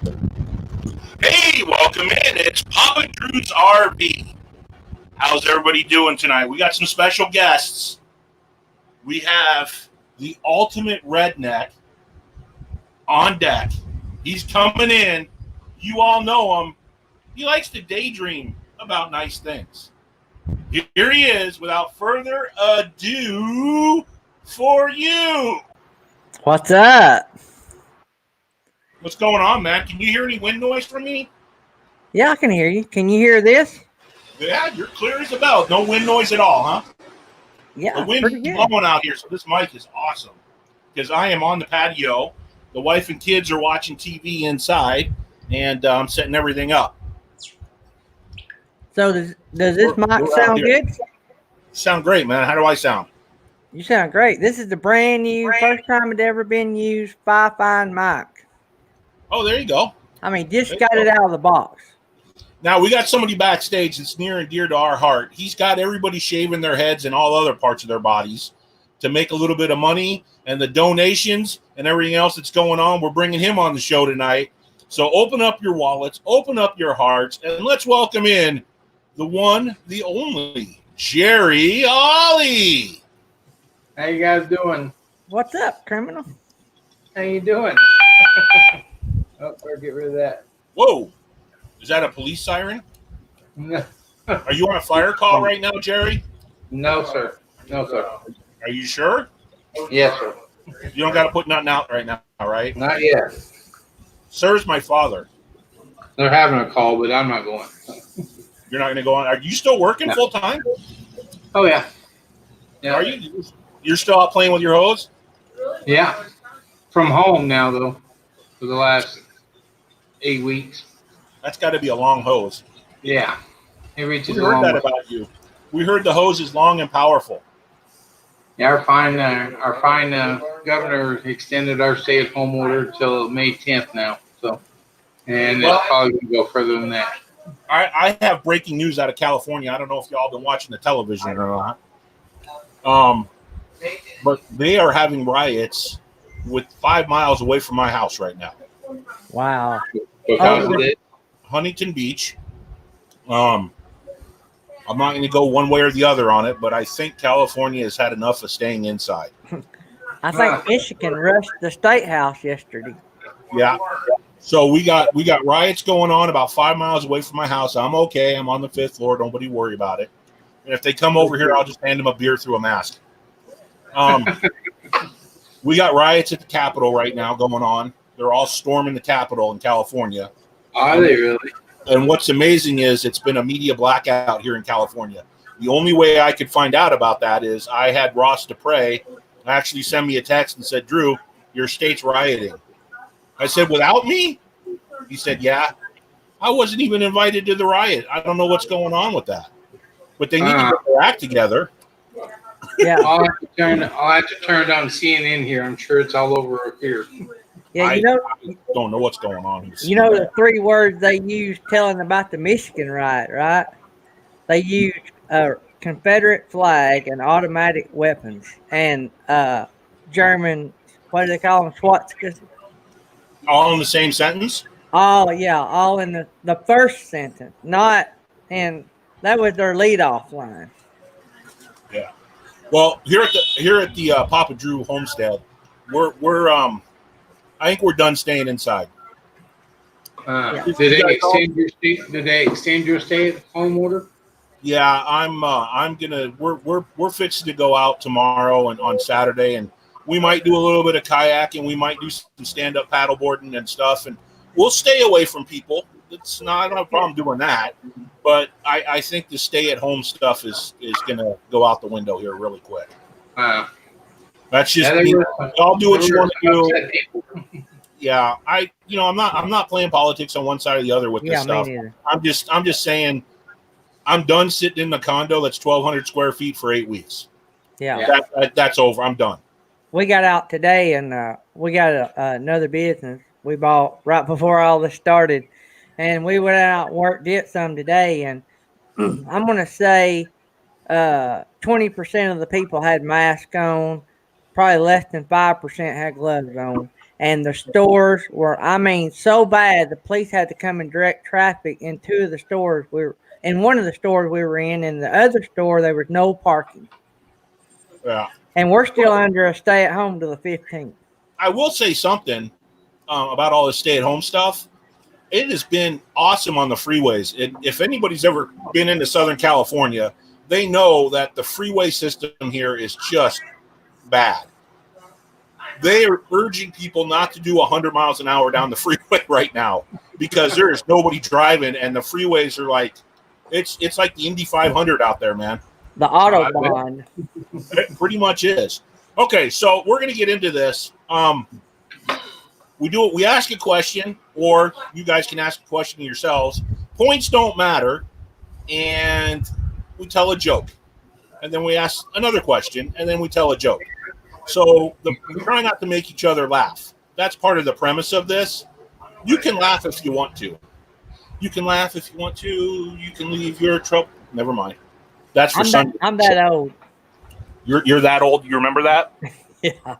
Hey, welcome in. It's Papa Drew's RV. How's everybody doing tonight? We got some special guests. We have the ultimate redneck on deck. He's coming in. You all know him. He likes to daydream about nice things. Here he is, without further ado, for you. What's up? What's going on, man? Can you hear any wind noise from me? Yeah, I can hear you. Can you hear this? Yeah, you're clear as a bell. No wind noise at all, huh? Yeah, the wind is blowing out here, so this mic is awesome. Because I am on the patio. The wife and kids are watching TV inside, and I'm setting everything up. So does this mic sound good? Sound great, man. How do I sound? You sound great. This is the brand new, first time it ever been used, Fine mic. Oh, there you go. I mean, just got it out of the box. Now, we got somebody backstage that's near and dear to our heart. He's got everybody shaving their heads and all other parts of their bodies to make a little bit of money, and the donations and everything else that's going on. We're bringing him on the show tonight. So open up your wallets, open up your hearts, and let's welcome in the one, the only, Dji OSMII. How you guys doing? What's up, criminal? How you doing? Oh, better get rid of that. Whoa. Is that a police siren? No. Are you on a fire call right now, Jerry? No, sir. No, sir. Are you sure? Yes, sir. You don't got to put nothing out right now, right? Not yet. Sir's my father. They're having a call, but I'm not going. You're not going to go on. Are you still working full time? Oh, yeah. Yeah. Are you? You're still out playing with your hose? Yeah. From home now, though, for the last 8 weeks. That's got to be a long hose. Yeah. It reaches We a heard long that way. about you. We heard the hose is long and powerful. Yeah, our fine governor extended our stay-at-home order till May 10th now. So, and it's probably going to go further than that. I have breaking news out of California. I don't know if y'all been watching the television or not. But they are having riots with 5 miles away from my house right now. Wow. Huntington Beach. I'm not going to go one way or the other on it, but I think California has had enough of staying inside. I think Michigan rushed the state house yesterday. Yeah. So we got riots going on about 5 miles away from my house. I'm okay. I'm on the 5th floor. Nobody worry about it. And if they come over here, I'll just hand them a beer through a mask. We got riots at the Capitol right now going on. They're all storming the Capitol in California. Are they really? And what's amazing is it's been a media blackout here in California. The only way I could find out about that is I had Ross DePrey actually send me a text and said, Drew, your state's rioting. I said, without me? He said, yeah. I wasn't even invited to the riot. I don't know what's going on with that. But they need to get their act together. Yeah. I'll have to turn it on CNN here. I'm sure it's all over up here. Yeah, I don't know what's going on. You know the 3 words they use telling about the Michigan riot, right? They use a Confederate flag and automatic weapons and German, what do they call them, swastikas? All in the same sentence? Oh, yeah, all in the first sentence, and that was their leadoff line. Yeah. Well, here at the Papa Drew homestead, we're I think we're done staying inside. Did they extend your stay-at-home order? Yeah, we're fixing to go out tomorrow and on Saturday, and we might do a little bit of kayaking. We might do some stand-up paddleboarding and stuff, and we'll stay away from people. I don't have a problem doing that, but I think the stay-at-home stuff is going to go out the window here really quick. That's just me. Y'all do what you want to do. Yeah, I'm not playing politics on one side or the other with this stuff. I'm just saying, I'm done sitting in the condo that's 1,200 square feet for 8 weeks. Yeah. That's over. I'm done. We got out today, and we got another business we bought right before all this started, and we went out and worked it some today, and I'm going to say 20% of the people had masks on, probably less than 5% had gloves on, And the stores were, I mean, so bad the police had to come and direct traffic in two of the stores. In one of the stores we were in the other store there was no parking. Yeah. And we're still under a stay at home to the 15th. I will say something about all this stay at home stuff. It has been awesome on the freeways. If anybody's ever been into Southern California, they know that the freeway system here is just bad. They are urging people not to do 100 miles an hour down the freeway right now because there is nobody driving, and the freeways are like, it's like the Indy 500 out there, man. The Autobahn. It pretty much is. Okay, so we're going to get into this. We ask a question, or you guys can ask a question yourselves. Points don't matter, and we tell a joke. And then we ask another question, and then we tell a joke. So we try not to make each other laugh. That's part of the premise of this. You can laugh if you want to. You can laugh if you want to. You can leave your trouble. Never mind. That's for Sunday. I'm that old. You're that old. You remember that? Yeah.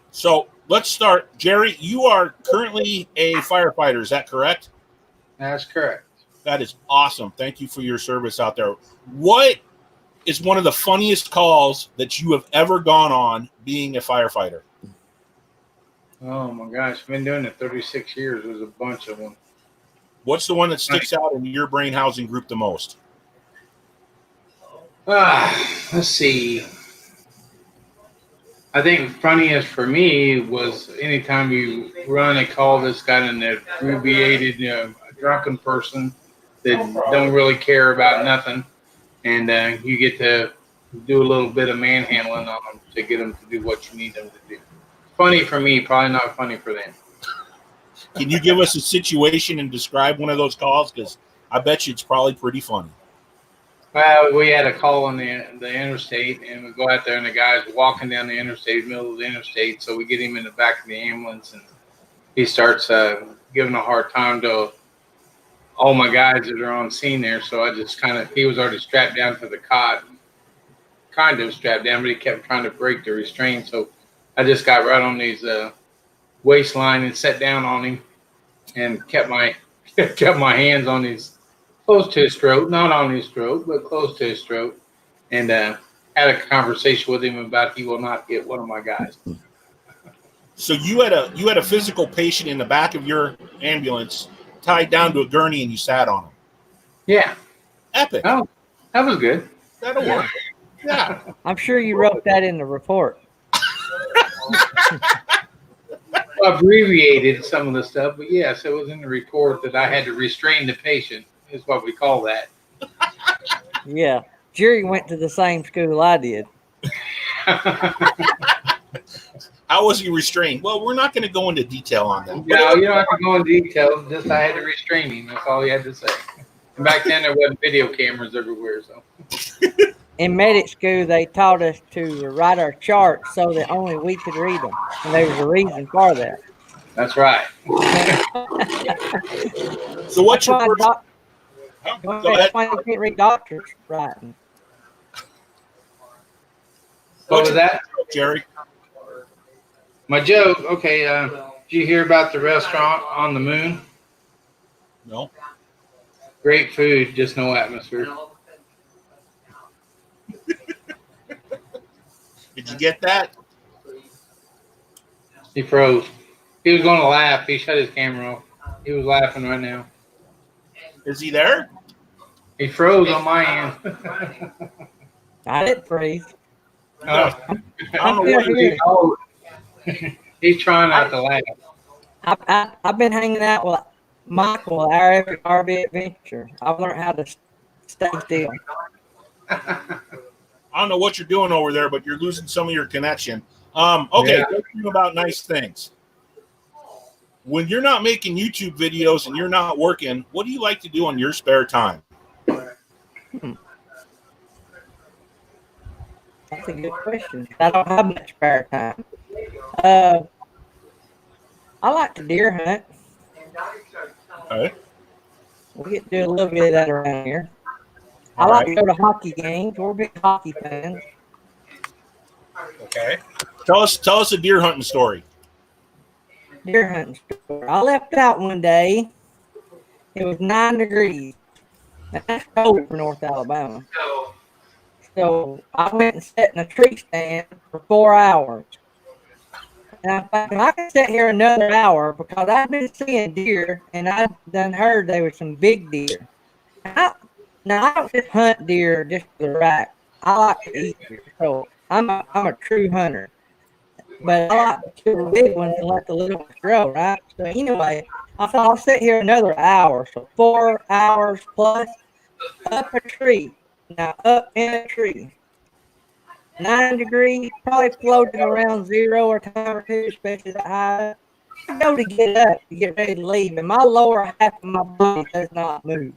So let's start. Jerry, you are currently a firefighter. Is that correct? That's correct. That is awesome. Thank you for your service out there. What is one of the funniest calls that you have ever gone on being a firefighter? Oh my gosh, I've been doing it 36 years. There's a bunch of them. What's the one that sticks out in your brain housing group the most? Let's see. I think funniest for me was anytime you run a call that's got an abbreviated, drunken person that don't really care about nothing, and you get to do a little bit of manhandling on them to get them to do what you need them to do. Funny for me, probably not funny for them. Can you give us a situation and describe one of those calls? Because I bet you it's probably pretty funny. Well, we had a call on the interstate, and we go out there, and the guy's walking down the interstate, middle of the interstate, so we get him in the back of the ambulance, and he starts giving a hard time to all my guys that are on scene there. So I just he was already strapped down to the cot, kind of strapped down, but he kept trying to break the restraint. So I just got right on his waistline and sat down on him and kept my hands on his, close to his throat, not on his throat, but close to his throat, and had a conversation with him about he will not get one of my guys. So you had a physical patient in the back of your ambulance tied down to a gurney, and you sat on him. Yeah. Epic. Oh, that was good. That'll work. Yeah. I'm sure you wrote that in the report. Abbreviated some of the stuff, but yes, it was in the report that I had to restrain the patient, is what we call that. Yeah. Jerry went to the same school I did. How was he restrained? Well, we're not going to go into detail on that. No, you don't have to go into detail. Just I had to restrain him. That's all you had to say. And back then there wasn't video cameras everywhere, so. In medic school, they taught us to write our charts so that only we could read them, and there was a reason for that. That's right. So what's your first? Go ahead. That's why you can't read doctors writing. What was that, Jerry? My joke. Okay. Did you hear about the restaurant on the moon? No. Great food, just no atmosphere. Did you get that? He froze. He was going to laugh. He shut his camera off. He was laughing right now. Is he there? He froze on my end. I didn't freeze. I don't know what you He's trying not to laugh. I've been hanging out with Michael, our RV adventure. I've learned how to stay still. I don't know what you're doing over there, but you're losing some of your connection. Okay, Yeah. Talking about nice things. When you're not making YouTube videos and you're not working, what do you like to do on your spare time? That's a good question. I don't have much spare time. I like to deer hunt. Okay. We get to do a little bit of that around here. I like to go to hockey games. We're big hockey fans. Okay. Tell us a deer hunting story. deer hunting store. I left out one day. It was 9 degrees. Now, that's cold for North Alabama. So I went and sat in a tree stand for 4 hours. And I'm thinking, I can sit here another hour because I've been seeing deer and I've done heard there was some big deer. Now, I don't just hunt deer just for the rack. I like to eat deer. So I'm a true hunter. But I like to kill the big ones and let the little ones grow, right? So anyway, I thought I'll sit here another hour. So 4 hours plus up a tree. Now up in a tree. 9 degrees, probably floating around 0 or time or two, especially that high. I go to get up to get ready to leave, and my lower half of my body does not move.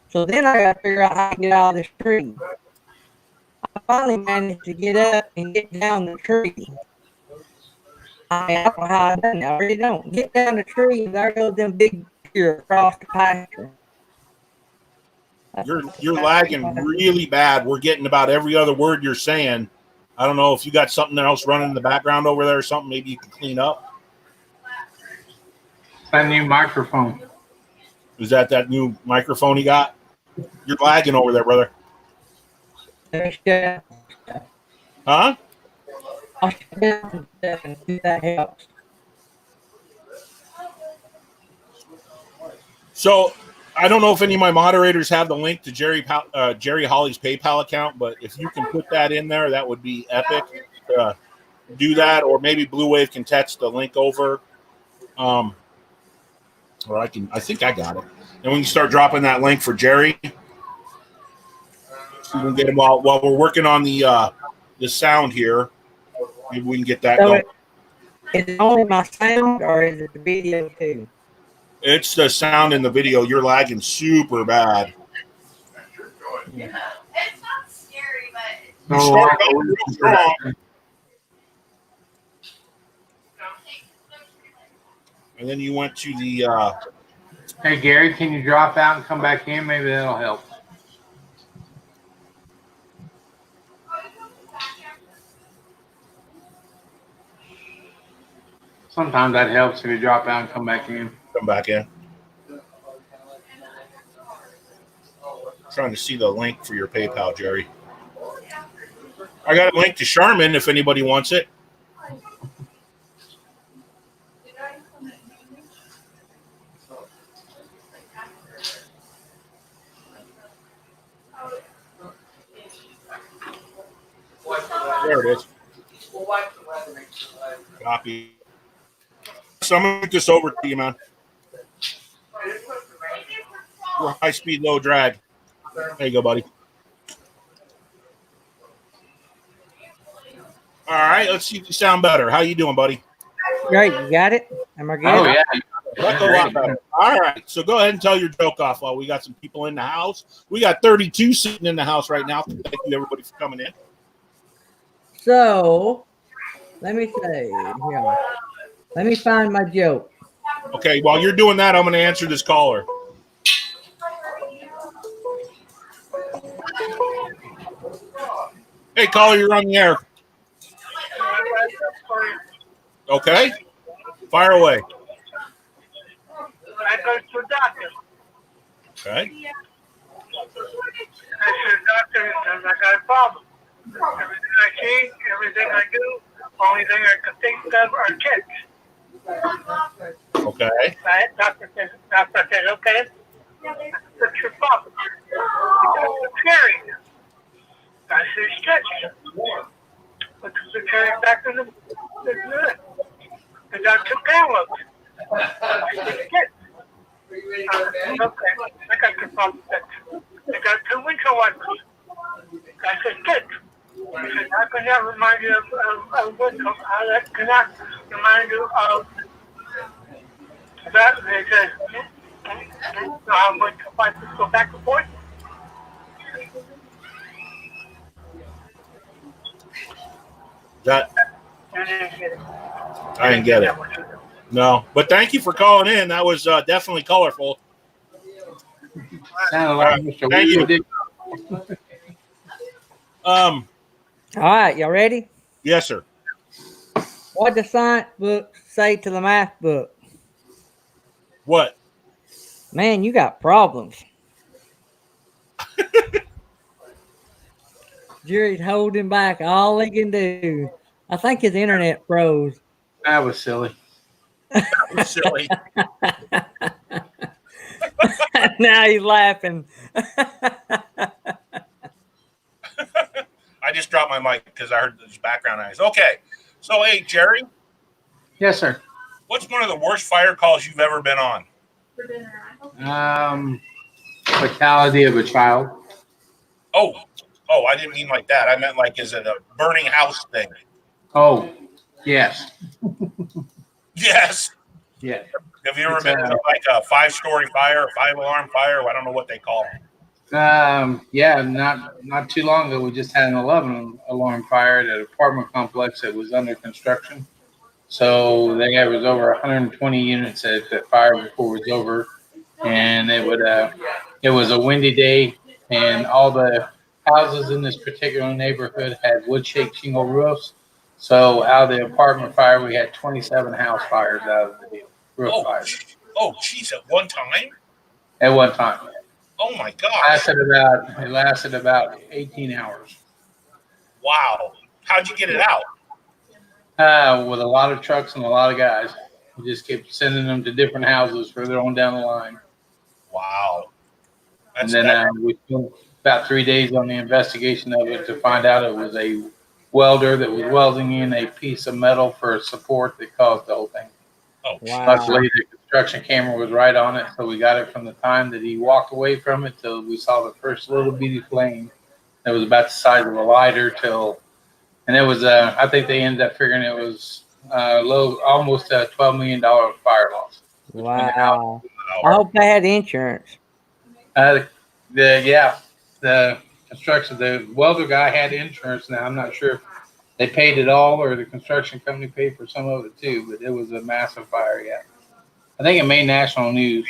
So then I got to figure out how to get out of this tree. I finally managed to get up and get down the tree. I mean, I don't know how I done it. I really don't. Get down the tree, and there goes them big deer across the pasture. You're lagging really bad. We're getting about every other word you're saying. I don't know if you got something else running in the background over there or something. Maybe you can clean up. That new microphone. Is that new microphone you got? You're lagging over there, brother. Huh? I'll shut down and see if that helps. So I don't know if any of my moderators have the link to Jerry Holly's PayPal account, but if you can put that in there, that would be epic. Do that, or maybe Blue Wave can text the link over. Or I think I got it. And we can start dropping that link for Jerry. So we can get him while we're working on the sound here. Maybe we can get that going. Is it only my sound or is it the video too? It's the sound in the video. You're lagging super bad. Yeah. It's not scary, but You start going real strong. And then you went to the Hey Gary, can you drop out and come back in? Maybe that'll help. Sometimes that helps if you drop out and come back in. Come back in. Trying to see the link for your PayPal, Jerry. I got a link to Charmin if anybody wants it. There it is. Copy. So I'm going to put this over to you, man. We're high speed, low drag. There you go, buddy. All right, let's see if you sound better. How you doing, buddy? Great, you got it? Am I good? Oh yeah. That's a lot better. All right, so go ahead and tell your joke off while we got some people in the house. We got 32 sitting in the house right now. Thank you, everybody, for coming in. So, let me say, here. Let me find my joke. Okay, while you're doing that, I'm going to answer this caller. Hey, caller, you're on the air. Okay, fire away. I go to a doctor. Okay. I said, doctor, I got a problem. Everything I see, everything I do, only thing I can think of are kids. Okay. Right? Doctor said, okay, what's your problem? It's carrying. I said, stretch. Put the carrying back in the doctor downloads. I said, kids. Okay, I got your problem fixed. I got 2 winter wipers. I said, kids. I said, how can that remind you of winter? How that can that remind you of that? They said, so how winter wipers go back and forth? That You didn't get it. I didn't get it. No, but thank you for calling in. That was definitely colorful. Sounded like Mr. Thank you. Weird. All right, y'all ready? Yes, sir. What the science book say to the math book? What? Man, you got problems. Jerry's holding back all he can do. I think his internet froze. That was silly. Silly. Now he's laughing. I just dropped my mic because I heard this background noise. Okay. So, hey, Jerry, Yes, sir. what's one of the worst fire calls you've ever been on? Fatality of a child. Oh, I didn't mean like that. I meant like, is it a burning house thing? Oh, yes. Yes. Yeah. Have you ever been in like a 5-story fire, a 5-alarm fire? I don't know what they call them. Yeah, not too long ago, we just had an 11-alarm fire at an apartment complex that was under construction. So there was over 120 units at the fire before it was over, and it was a windy day, and all the houses in this particular neighborhood had wood shake shingle roofs. So out of the apartment fire, we had 27 house fires out of the deal. Roof fires. Oh, geez, at one time? At one time. Oh my God! It lasted about 18 hours. Wow! How'd you get it out? With a lot of trucks and a lot of guys. We just kept sending them to different houses further on down the line. Wow! And then we spent about 3 days on the investigation of it to find out it was a welder that was welding in a piece of metal for support that caused the whole thing. Oh, wow. Luckily, the construction camera was right on it, so we got it from the time that he walked away from it till we saw the first little bitty flame that was about the size of a lighter and it was, I think they ended up figuring it was almost a $12 million fire loss. Wow. I hope they had insurance. The construction, the welder guy had insurance. Now, I'm not sure if they paid it all or the construction company paid for some of it too, but it was a massive fire, yeah. I think it made national news.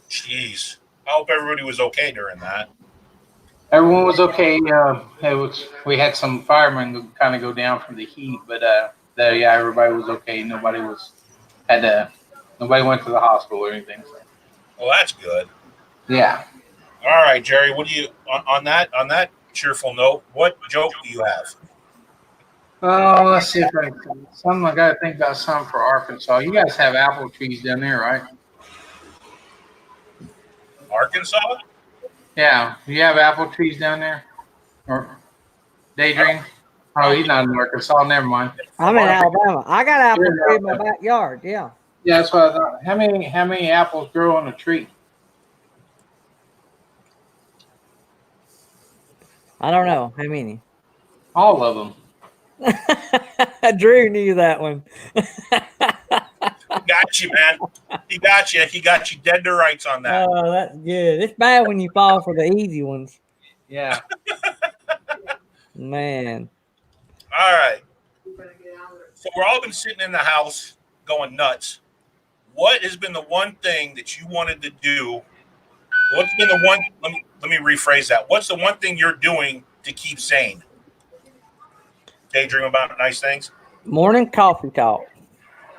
Jeez. I hope everybody was okay during that. Everyone was okay. We had some firemen kind of go down from the heat, but everybody was okay. Nobody went to the hospital or anything. So. Well, that's good. Yeah. All right, Jerry. What do you on that cheerful note? What joke do you have? Oh, let's see if I got to think about something for Arkansas. You guys have apple trees down there, right? Arkansas? Yeah. Do you have apple trees down there? Or Daydream? Oh, he's not in Arkansas. Never mind. I'm in Alabama. I got apple tree in my backyard. Yeah. Yeah, that's what I thought. How many apples grow on a tree? I don't know. How many? All of them. Drew knew that one. Got you, man. He got you. He got you dead to rights on that. Oh, that's good. It's bad when you fall for the easy ones. Yeah. Man. All right. So we're all been sitting in the house going nuts. What has been the one thing that you wanted to do? What's been the one? Let me rephrase that. What's the one thing you're doing to keep sane? Daydream about nice things. Morning coffee talk.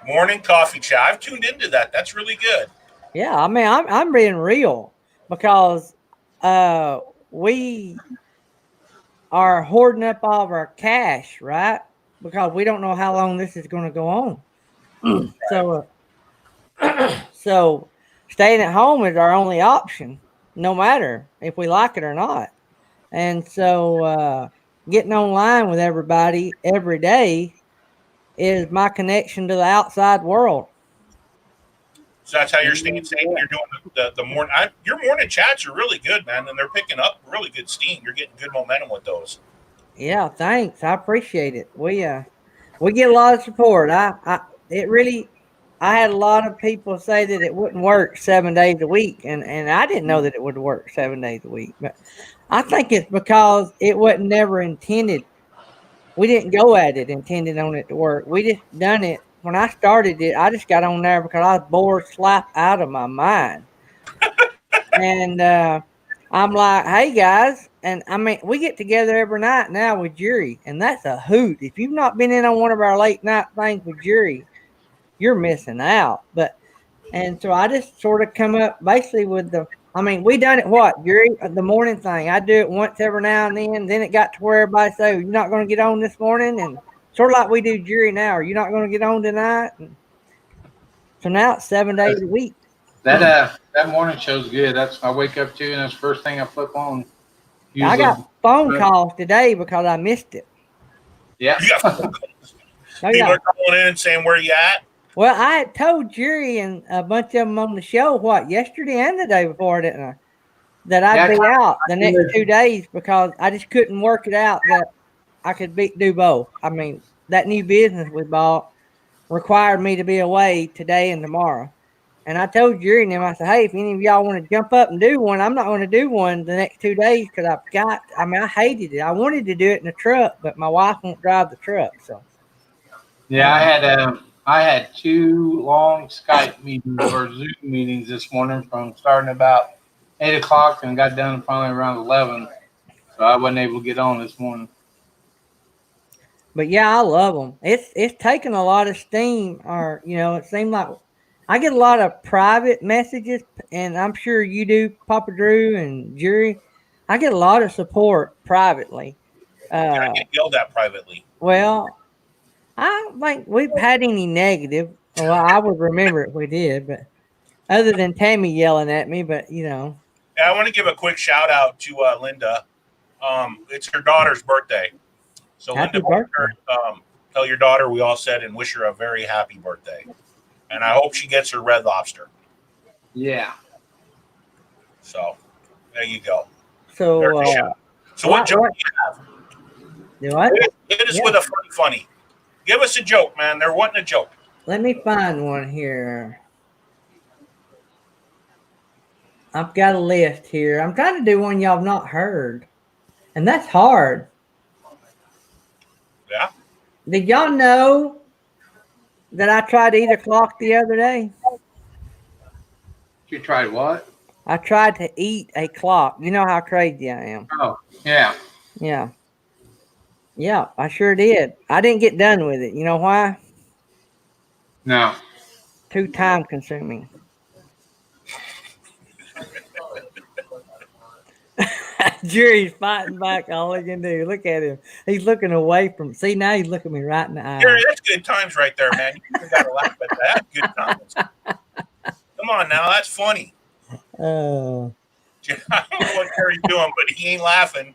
Morning coffee chat. I've tuned into that. That's really good. Yeah, I mean, I'm being real because we are hoarding up all of our cash, right? Because we don't know how long this is going to go on. So staying at home is our only option, no matter if we like it or not. And so getting online with everybody every day is my connection to the outside world. So that's how you're staying sane. You're doing the morning. Your morning chats are really good, man, and they're picking up really good steam. You're getting good momentum with those. Yeah, thanks. I appreciate it. We get a lot of support. I had a lot of people say that it wouldn't work 7 days a week, and I didn't know that it would work 7 days a week. But I think it's because it wasn't never intended. We didn't go at it intended on it to work. We just done it. When I started it, I just got on there because I was bored slap out of my mind. And I'm like, hey, guys. And, I mean, we get together every night now with Jury, and that's a hoot. If you've not been in on one of our late night things with Jury, you're missing out. And so I just sort of come up basically with we done it the morning thing. I do it once every now and then it got to where everybody say, you're not going to get on this morning, and sort of like we do jury now. Are you not going to get on tonight? And so now it's 7 days a week. That morning show's good. That's I wake up to, and that's the first thing I flip on. I got phone calls today because I missed it. Yeah. People are calling in and saying, where you at? Well, I had told Jerry and a bunch of them on the show, yesterday and the day before, didn't I? That I'd be out the next 2 days because I just couldn't work it out that I could do both. I mean, that new business we bought required me to be away today and tomorrow. And I told Jerry and them, I said, hey, if any of y'all want to jump up and do one, I'm not going to do one the next 2 days because I hated it. I wanted to do it in the truck, but my wife won't drive the truck. So, yeah, I had 2 long Skype meetings or Zoom meetings this morning from starting about 8 o'clock and got done finally around 11. So I wasn't able to get on this morning. But yeah, I love them. It's taken a lot of steam, it seemed like I get a lot of private messages, and I'm sure you do, Papa Drew and Jerry. I get a lot of support privately. I get yelled at privately. Well, I don't think we've had any negative. Well, I would remember if we did, but other than Tammy yelling at me, but Yeah, I want to give a quick shout out to Linda. It's her daughter's birthday. So happy Linda, birthday. Tell your daughter we all said and wish her a very happy birthday. And I hope she gets her Red Lobster. Yeah. So there you go. So what joke do you have? Do I? Hit us with a funny. Give us a joke, man. They're wanting a joke. Let me find one here. I've got a list here. I'm trying to do one y'all have not heard. And that's hard. Yeah. Did y'all know that I tried to eat a clock the other day? You tried what? I tried to eat a clock. You know how crazy I am. Oh, yeah. Yeah. Yeah, I sure did. I didn't get done with it. You know why? No. Too time consuming. Jerry's fighting back all he can do. Look at him. He's looking away from. See, now he's looking me right in the eye. Jerry, that's good times right there, man. You got to laugh at that. Good times. Come on now, that's funny. Oh. I don't know what Jerry's doing, but he ain't laughing.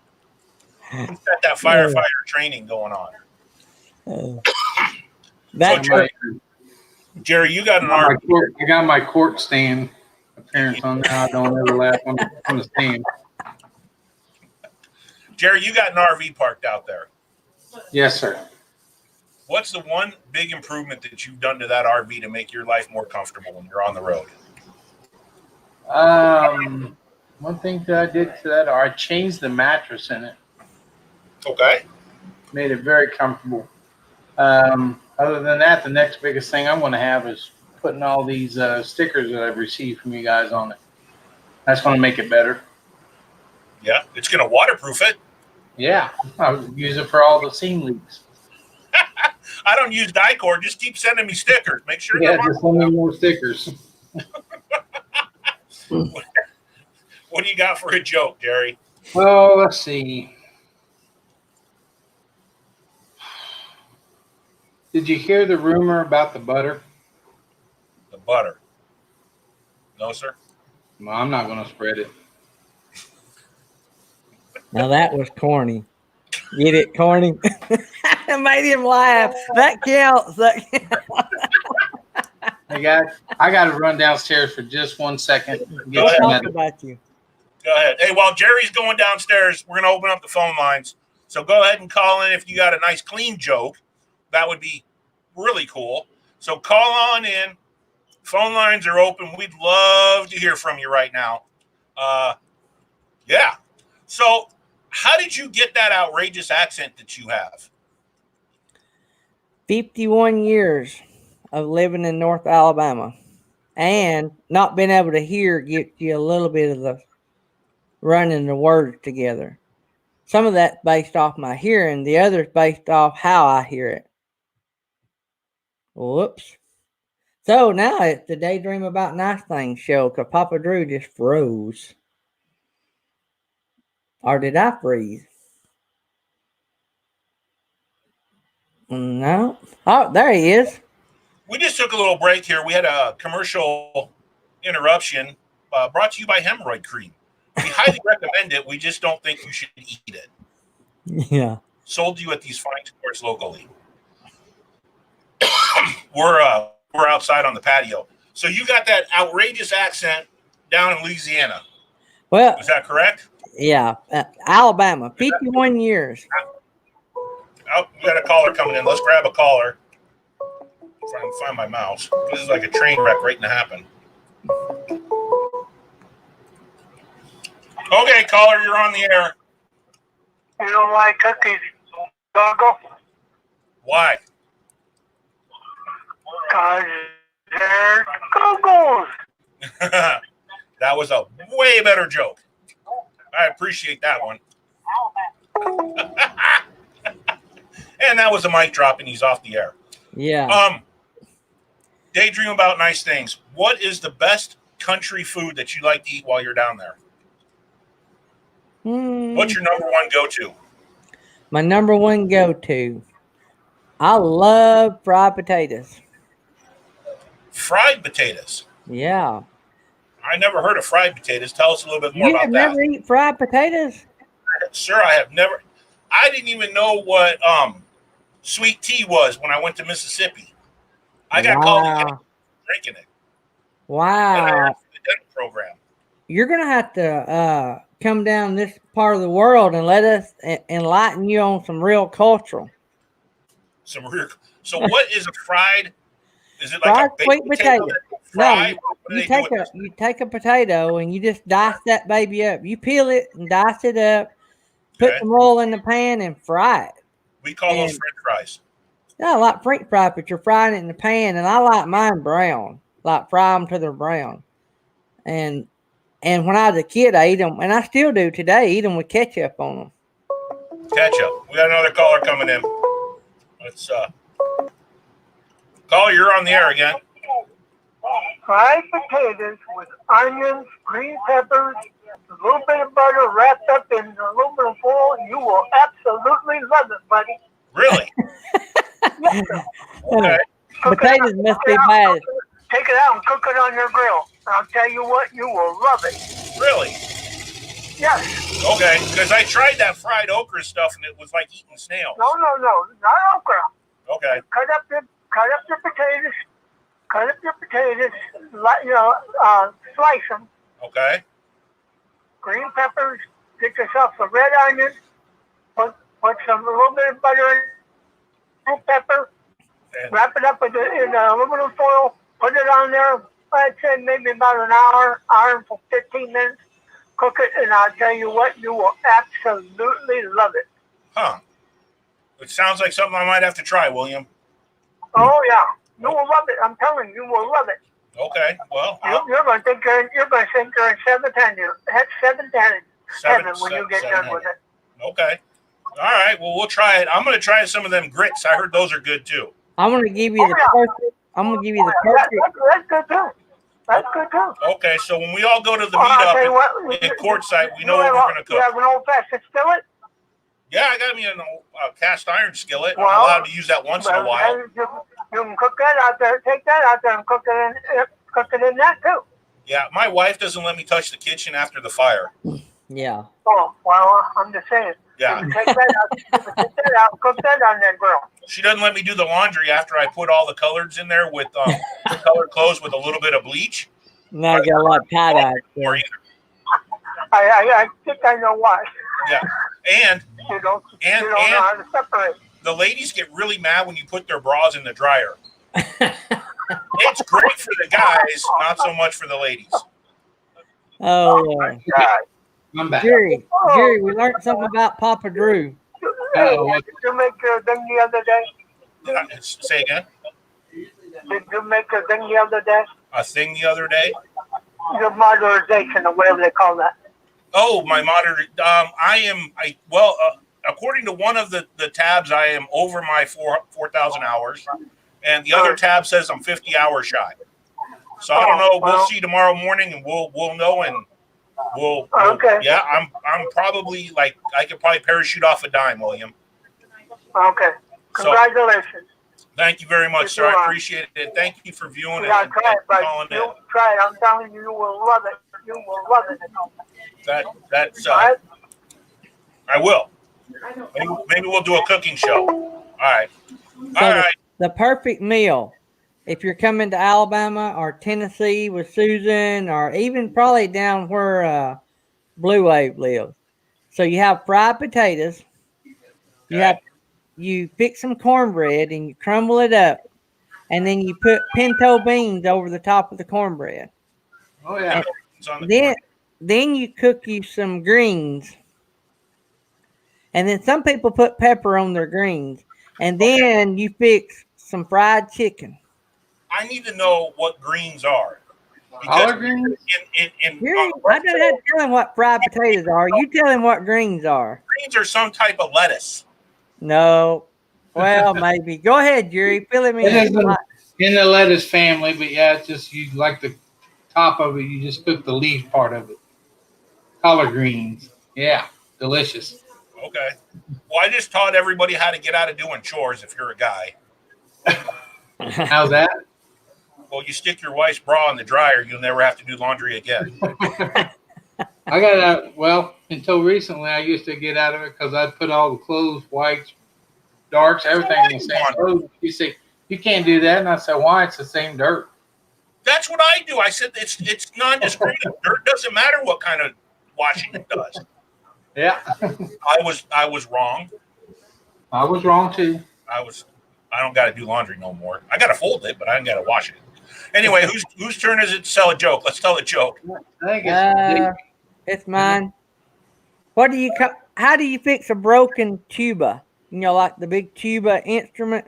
He's got that firefighter training going on. So, Jerry, you got an RV. I got my court stand appearance on there. I don't ever laugh on the stand. Jerry, you got an RV parked out there. Yes, sir. What's the one big improvement that you've done to that RV to make your life more comfortable when you're on the road? One thing that I did to that, I changed the mattress in it. Okay. Made it very comfortable. Other than that, the next biggest thing I'm going to have is putting all these stickers that I've received from you guys on it. That's going to make it better. Yeah, it's going to waterproof it. Yeah, I'll use it for all the seam leaks. I don't use Dicor. Just keep sending me stickers. Make sure. Yeah, just send me more stickers. What do you got for a joke, Jerry? Well, let's see. Did you hear the rumor about the butter? The butter. No, sir. Well, I'm not going to spread it. Now that was corny. Get it, corny? It made him laugh. That counts. Hey guys, I got to run downstairs for just 1 second. Go ahead. Talk about you. Go ahead. Hey, while Jerry's going downstairs, we're going to open up the phone lines. So go ahead and call in if you got a nice, clean joke. That would be really cool. So call on in. Phone lines are open. We'd love to hear from you right now. Yeah. So how did you get that outrageous accent that you have? 51 years of living in North Alabama and not being able to hear gives you a little bit of the running the words together. Some of that's based off my hearing. The other's based off how I hear it. Whoops. So now it's the Daydream About Nice Things show because Papa Drew just froze. Or did I freeze? No. Oh, there he is. We just took a little break here. We had a commercial interruption brought to you by Hemorrhoid Cream. We highly recommend it. We just don't think you should eat it. Yeah. Sold to you at these fine stores locally. We're outside on the patio. So you got that outrageous accent down in Louisiana. Well, Is that correct? yeah. Alabama, 51 years. Oh, we got a caller coming in. Let's grab a caller. Try and find my mouse. This is like a train wreck waiting to happen. Okay, caller, you're on the air. You don't like cookies, Doggo? Why? Because they're Goggles. That was a way better joke. I appreciate that one. And that was a mic drop, and he's off the air. Yeah. Daydream About Nice Things. What is the best country food that you like to eat while you're down there? What's your number one go-to? My number one go-to. I love fried potatoes. Fried potatoes. Yeah. I never heard of fried potatoes. Tell us a little bit more You about have that. never eaten fried potatoes? Sir, I have never. I didn't even know what sweet tea was when I went to Mississippi. I got called again drinking it. Wow. And I asked for the dental program. You're going to have to come down this part of the world and let us enlighten you on some real cultural. So what is a fried? Is it Fried like a sweet baked potato. Fried? No, you take a potato and you just dice that baby up. You peel it and dice it up, put some oil in the pan and fry it. We call those French fries. Yeah, I like French fries, but you're frying it in the pan, and I like mine brown. Like fry them to they're brown. And when I was a kid, I eat them, and I still do today. Eat them with ketchup on them. Ketchup. We got another caller coming in. Let's caller, you're on the air again. Fried potatoes with onions, green peppers, a little bit of butter wrapped up in aluminum foil. You will absolutely love it, buddy. Really? Okay. Potatoes must be bad. Take it out and cook it on your grill. I'll tell you what, you will love it. Really? Yes. Okay, because I tried that fried okra stuff and it was like eating snails. No, not okra. Okay. Cut up your potatoes. Slice them. Okay. Green peppers. Get yourself a red onion. Put a little bit of butter in pepper. And Wrap it up in aluminum foil. Put it on there. I'd say maybe about an hour and 15 minutes. Cook it, and I'll tell you what, you will absolutely love it. Huh. It sounds like something I might have to try, William. Oh yeah, you will love it. I'm telling you, you will love it. Okay. Well, You're going to think you're in seventh heaven when you get done with it. Okay. All right. Well, we'll try it. I'm going to try some of them grits. I heard those are good too. I'm going to give you the perfect. I'm going to give you the perfect. That's good too. That's good too. Okay. So when we all go to the meetup in Quartzsite, we know what we're going to cook. You have an old-fashioned skillet? Yeah, I got me a cast iron skillet. I'm allowed to use that once in a while. You can cook that out there. Take that out there and cook it in that too. Yeah, my wife doesn't let me touch the kitchen after the fire. Yeah. Oh, well, I'm just saying. Yeah. You take that out, cook that on that grill. She doesn't let me do the laundry after I put all the colors in there with the colored clothes with a little bit of bleach. Now you got a lot of tie-dye. I think I know why. Yeah. And You don't know how to separate. the ladies get really mad when you put their bras in the dryer. It's great for the guys, not so much for the ladies. Oh, I'm back. Jerry, we learned something about Papa Drew. Did you make a thing the other day? Say again? Did you make a thing the other day? A thing the other day? Your modernization or whatever they call that. Oh, my modern. According to one of the tabs, I am over my 4,000 hours, and the other tab says I'm 50 hours shy. So I don't know. We'll see tomorrow morning, and we'll know, and we'll yeah. I'm probably like I could probably parachute off a dime, William. Okay. Congratulations. So, thank you very much, sir. I appreciate it. Thank you for viewing it and calling in. Try it. I'm telling you, you will love it. You will love it. That's I will. Maybe we'll do a cooking show. All right. So the perfect meal, if you're coming to Alabama or Tennessee with Susan, or even probably down where Blue Wave lives. So you have fried potatoes. You pick some cornbread and you crumble it up, and then you put pinto beans over the top of the cornbread. Oh yeah. Then you cook you some greens. And then some people put pepper on their greens. And then you fix some fried chicken. I need to know what greens are. Collard greens? I don't have to tell him what fried potatoes are. You tell him what greens are. Greens are some type of lettuce. No. Well, maybe. Go ahead, Jerry. Fill him in. In the lettuce family, but yeah, it's just you like the top of it. You just cook the leaf part of it. Collard greens. Yeah, delicious. Okay. Well, I just taught everybody how to get out of doing chores if you're a guy. How's that? Well, you stick your wife's bra in the dryer, you'll never have to do laundry again. I got out, well, until recently, I used to get out of it because I'd put all the clothes, whites, darks, everything in the same clothes. You say, you can't do that. And I said, why? It's the same dirt. That's what I do. I said, it's non-discriminate. Dirt doesn't matter what kind of washing it does. Yeah. I was wrong. I was wrong too. I don't got to do laundry no more. I got to fold it, but I ain't got to wash it. Anyway, whose turn is it to tell a joke? Let's tell a joke. I think it's mine. How do you fix a broken tuba? You know, like the big tuba instrument?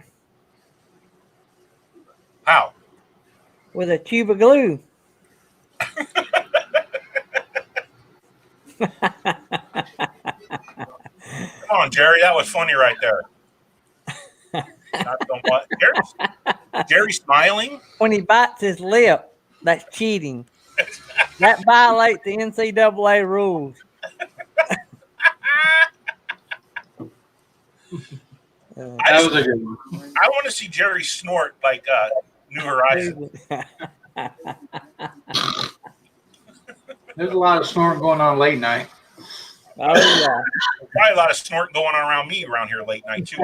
How? With a tuba glue. Come on, Jerry. That was funny right there. Jerry's smiling. When he bites his lip, that's cheating. That violates the NCAA rules. That was a good one. I want to see Jerry snort like New Horizons. There's a lot of snoring going on late night. Oh, yeah. Probably a lot of snorting going on around me around here late night, too.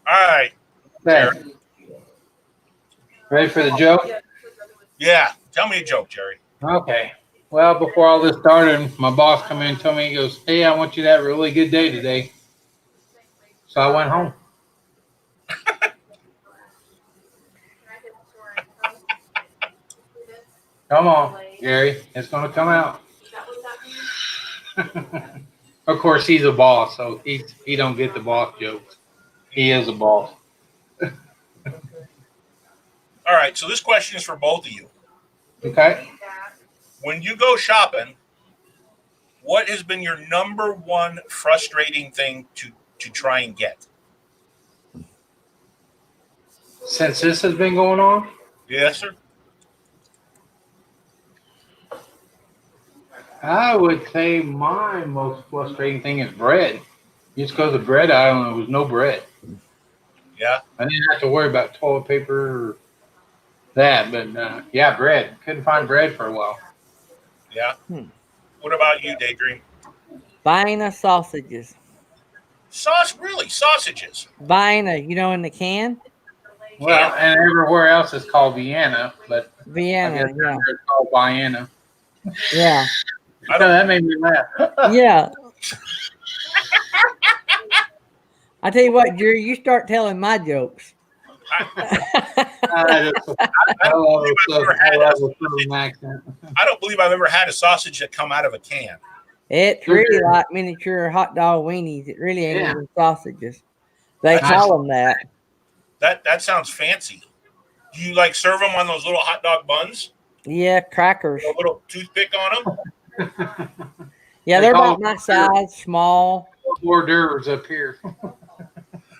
All right. There. Ready for the joke? Yeah. Tell me a joke, Jerry. Okay. Well, before all this started, my boss come in and told me, he goes, hey, I want you to have a really good day today. So I went home. Come on, Gary. It's going to come out. Of course, he's a boss, so he don't get the boss jokes. He is a boss. All right, so this question is for both of you. Okay. When you go shopping, what has been your number one frustrating thing to try and get? Since this has been going on? Yes, sir. I would say my most frustrating thing is bread. You just go to the bread aisle and there was no bread. Yeah. I didn't have to worry about toilet paper or that, but yeah, bread. Couldn't find bread for a while. Yeah. What about you, Daydream? Vienna sausages. Really? Sausages? Vienna, in the can? Well, and everywhere else it's called Vienna, but Vienna, I guess it's called Vienna. Yeah. That made me laugh. Yeah. I tell you what, Jerry, you start telling my jokes. I don't believe I've ever had a sausage that come out of a can. It's really like miniature hot dog weenies. It really ain't even sausages. They call them that. That sounds fancy. Do you serve them on those little hot dog buns? Yeah, crackers. A little toothpick on them? Yeah, they're about my size, small. Hors d'oeuvres up here.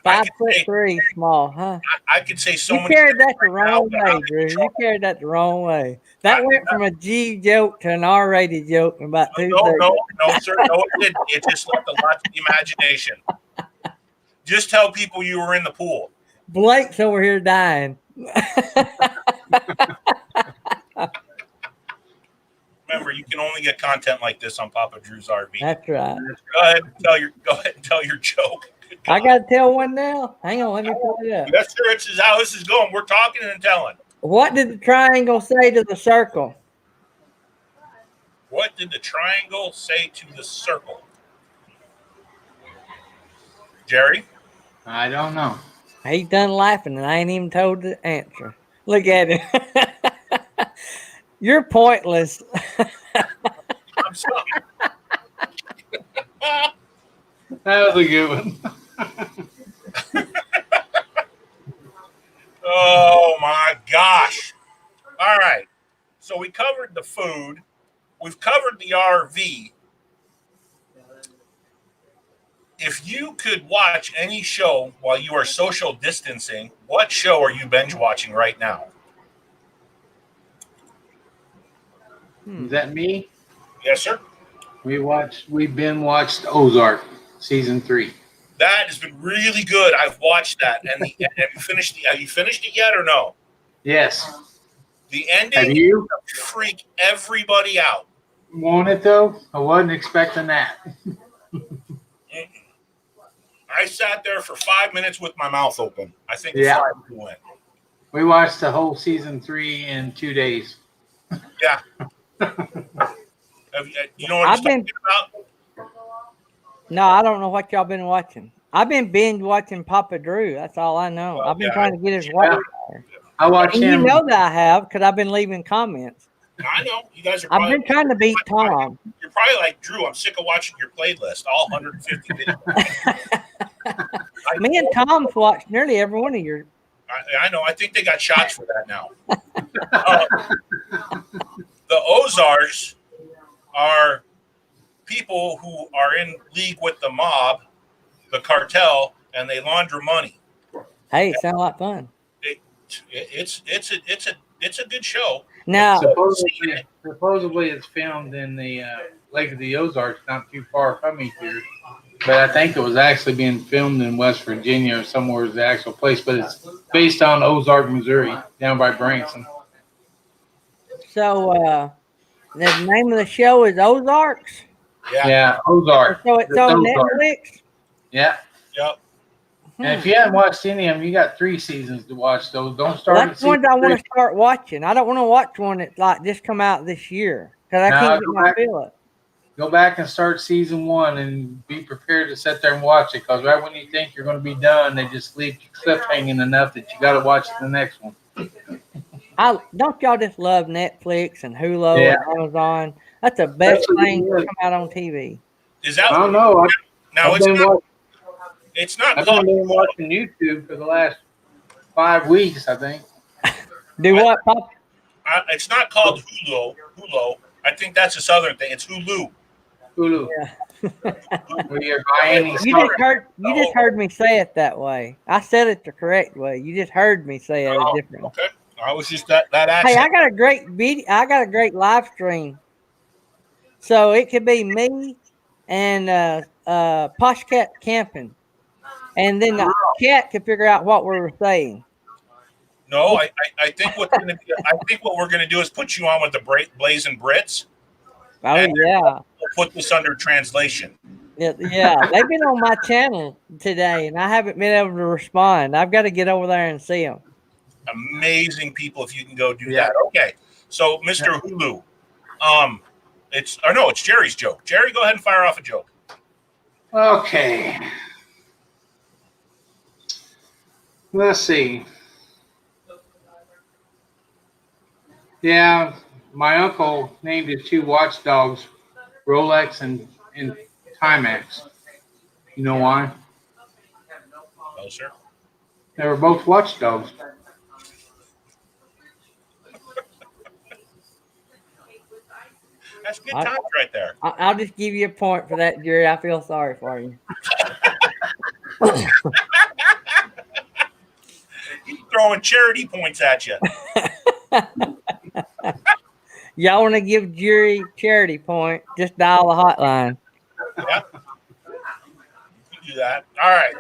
5'3", small, huh? I could say so You many. carried that the right now, wrong but I'm way, in Drew. You trouble. carried that the wrong way. That went from a G joke to an R-rated joke in about 2 seconds. No, sir. No, it didn't. It just left a lot to the imagination. Just tell people you were in the pool. Blake's over here dying. Remember, you can only get content like this on Papa Drew's RV. That's right. Go ahead and tell your joke. I got to tell one now. Hang on, let me pull it up. Yes, sir. This is how this is going. We're talking and telling. What did the triangle say to the circle? What did the triangle say to the circle? Jerry? I don't know. He's done laughing, and I ain't even told the answer. Look at him. You're pointless. I'm sorry. That was a good one. Oh my gosh. All right. So we covered the food. We've covered the RV. If you could watch any show while you are social distancing, what show are you binge watching right now? Is that me? Yes, sir. We've been watched Ozark season 3. That has been really good. I've watched that. And have you finished it yet or no? Yes. The ending Have you? freak everybody out. Want it though? I wasn't expecting that. I sat there for 5 minutes with my mouth open. I think Yeah. 5 went. We watched the whole season 3 in 2 days. Yeah. You know what I'm talking about? No, I don't know what y'all been watching. I've been binge watching Papa Drew. That's all I know. Well, I've been yeah, trying to get his watch. I watched And him. you know that I have because I've been leaving comments. I know. You guys are I've probably been trying to beat Tom. You're probably like, Drew, I'm sick of watching your playlist, all 150 videos. Me and Tom's watched nearly every one of your. I know. I think they got shots for that now. The Ozarks are people who are in league with the mob, the cartel, and they launder money. Hey, it sounds like fun. It's a good show. Now, Supposedly it's filmed in the Lake of the Ozarks, not too far from me here. But I think it was actually being filmed in West Virginia or somewhere is the actual place. But it's based on Ozark, Missouri, down by Branson. so the name of the show is Ozarks. Yeah, Ozark. So it's on Netflix. Yeah. Yep. And if you haven't watched any of them, you got 3 seasons to watch those. Don't start That's the ones I want to start watching. I don't want to watch one that like just come out this year because I can't get my feel it. Go back and start season 1 and be prepared to sit there and watch it because right when you think you're going to be done, they just leave you cliffhanging enough that you got to watch the next one. Don't y'all just love Netflix and Hulu and Amazon? That's the best thing to come out on TV. Is that? I don't know. It's not. I've been watching YouTube for the last 5 weeks, I think. Do what, Pop? It's not called Hulu. I think that's a southern thing. It's Hulu. Hulu. Yeah. You just heard me say it that way. I said it the correct way. You just heard me say it different. Okay. I was just that accent. Hey, I got a great video. I got a great live stream. So it could be me and Posh Cat camping, and then the cat could figure out what we were saying. No, I think what we're gonna do is put you on with the Blazing Brits. Oh yeah. We'll put this under translation. Yeah, they've been on my channel today, and I haven't been able to respond. I've got to get over there and see them. Amazing people if you can go do that. Okay, so Mr. Hulu, it's Jerry's joke. Jerry, go ahead and fire off a joke. Okay. Let's see. Yeah, my uncle named his 2 watchdogs Rolex and Timex. You know why? No, sir. They were both watchdogs. That's good times right there. I'll just give you a point for that, Jerry. I feel sorry for you. throwing charity points at you. Y'all want to give Jerry charity point? Just dial the hotline. Yep. You can do that. All right.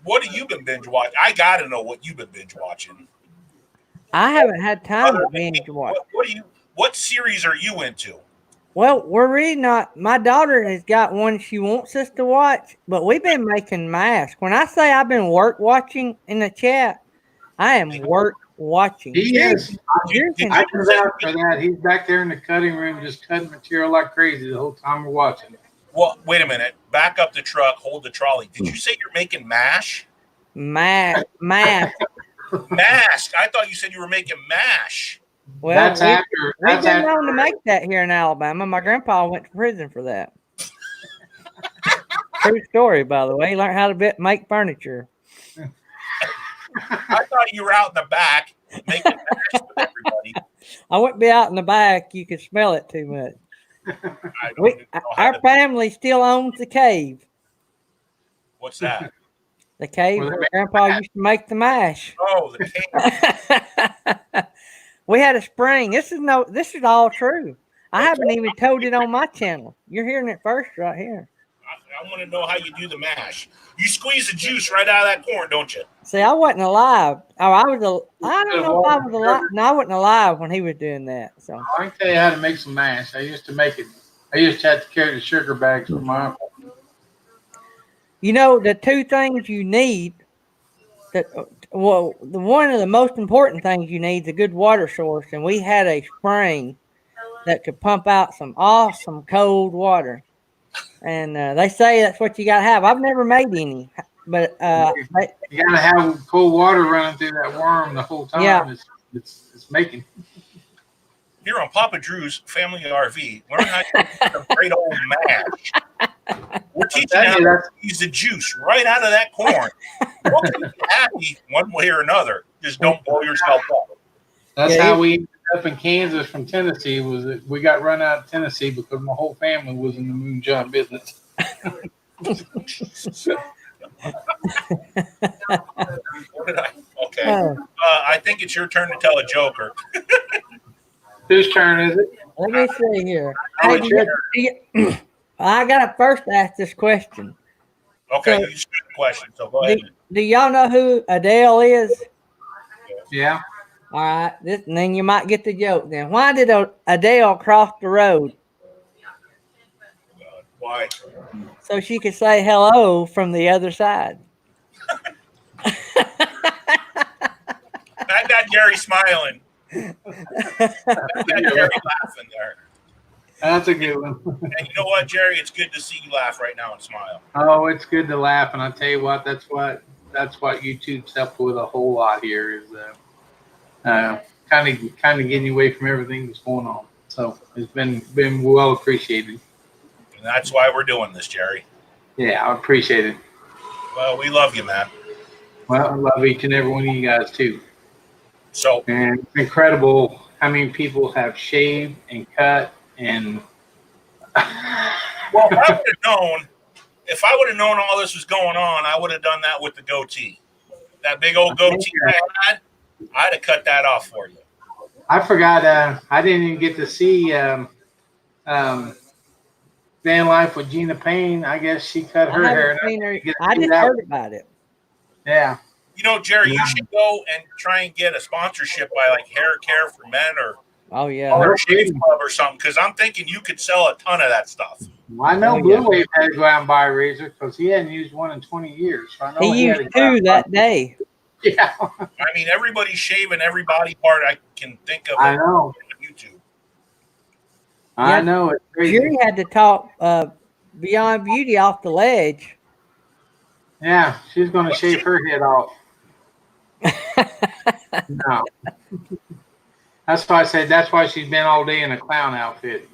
What have you been binge watching? I got to know what you've been binge watching. I haven't had time to binge watch. What series are you into? Well, we're really not. My daughter has got one she wants us to watch, but we've been making masks. When I say I've been work watching in the chat, I am work watching. He is. Did I was out for that. He's back there in the cutting room just cutting material like crazy the whole time we're watching. Well, wait a minute. Back up the truck. Hold the trolley. Did you say you're making mash? Mask. Mask. I thought you said you were making mash. Well, That's after. we've been known to make that here in Alabama. My grandpa went to prison for that. True story, by the way. He learned how to make furniture. I thought you were out in the back making mash with everybody. I wouldn't be out in the back. You could smell it too much. Our family still owns the cave. What's that? The cave where Grandpa used to make the mash. Oh, the cave. We had a spring. This is all true. I haven't even told it on my channel. You're hearing it first right here. I want to know how you do the mash. You squeeze the juice right out of that corn, don't you? See, I wasn't alive. Oh, I don't know if I was alive. No, I wasn't alive when he was doing that. So I can tell you how to make some mash. I used to make it. I used to have to carry the sugar bags for my uncle. You know, the two things you need, one of the most important things you need is a good water source. And we had a spring that could pump out some awesome cold water. And they say that's what you got to have. I've never made any, but you got to have cold water running through that worm the whole time. Yeah. It's making. Here on Papa Drew's Family RV, learn how to make a great old mash. We're teaching you how to use the juice right out of that corn. We'll keep you happy one way or another. Just don't blow yourself up. That's how we ended up in Kansas from Tennessee. We got run out of Tennessee because my whole family was in the moonshine business. Okay. I think it's your turn to tell a joker. Whose turn is it? Let me see here. I got to first ask this question. Okay, you just got a question, so go ahead. Do y'all know who Adele is? Yeah. All right, and then you might get the joke. Then why did Adele cross the road? Why? So she could say hello from the other side. I got Gary smiling. I got Gary laughing there. That's a good one. And you know what, Jerry? It's good to see you laugh right now and smile. Oh, it's good to laugh, and I tell you what, that's what YouTube's helped with a whole lot here is kind of getting you away from everything that's going on. So it's been well appreciated. And that's why we're doing this, Jerry. Yeah, I appreciate it. Well, we love you, man. Well, I love each and every one of you guys too. So, and it's incredible how many people have shaved and cut and. Well, if I would have known all this was going on, I would have done that with the goatee. That big old goatee I'd have cut that off for you. I forgot. I didn't even get to see Van Life with Gina Payne. I guess she cut her hair. I just heard about it. Yeah. You know, Jerry, you should go and try and get a sponsorship by like Hair Care for Men or Shave Club or something, because I'm thinking you could sell a ton of that stuff. Well, I know Blue Wave had to go out and buy a razor because he hadn't used one in 20 years. So I know he used two that day. Yeah. I mean, everybody's shaving every body part I can think of. I know. On YouTube. I know. It's crazy. Jerry had to talk Beyond Beauty off the ledge. Yeah, she's going to shave her head off. No. That's why I said that's why she's been all day in a clown outfit.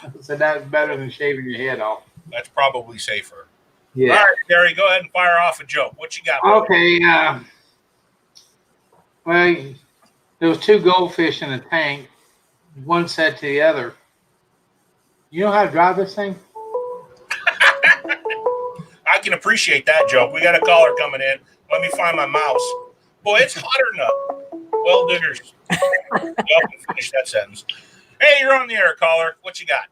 I said that's better than shaving your head off. That's probably safer. Yeah. All right, Gary, go ahead and fire off a joke. What you got? Okay. Well, there was two goldfish in a tank. One said to the other, "You know how to drive this thing?" I can appreciate that joke. We got a caller coming in. Let me find my mouse. Boy, it's hotter than a well diggers. Y'all can finish that sentence. Hey, you're on the air, caller. What you got?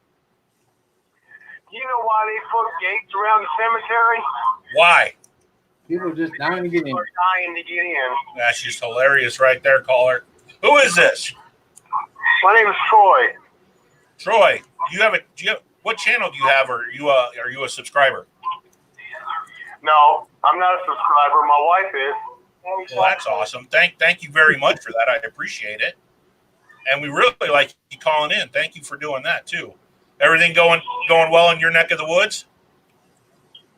You know why they put gates around the cemetery? Why? People just dying to get in. People are dying to get in. That's just hilarious right there, caller. Who is this? My name is Troy. Troy. What channel do you have, or are you a subscriber? No, I'm not a subscriber. My wife is. Well, that's awesome. Thank you very much for that. I appreciate it. And we really like you calling in. Thank you for doing that too. Everything going well in your neck of the woods?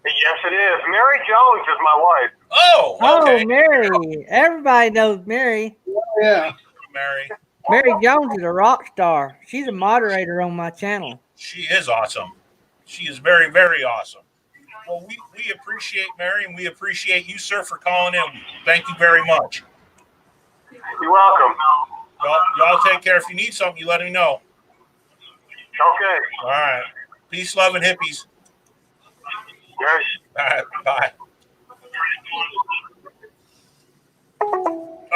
Yes, it is. Mary Jones is my wife. Oh, okay. Oh, Mary. Everybody knows Mary. Yeah. Mary. Mary Jones is a rock star. She's a moderator on my channel. She is awesome. She is very, very awesome. Well, we appreciate Mary, and we appreciate you, sir, for calling in. Thank you very much. You're welcome. Y'all take care. If you need something, you let me know. Okay. All right. Peace, love, and hippies. Yes. All right. Bye.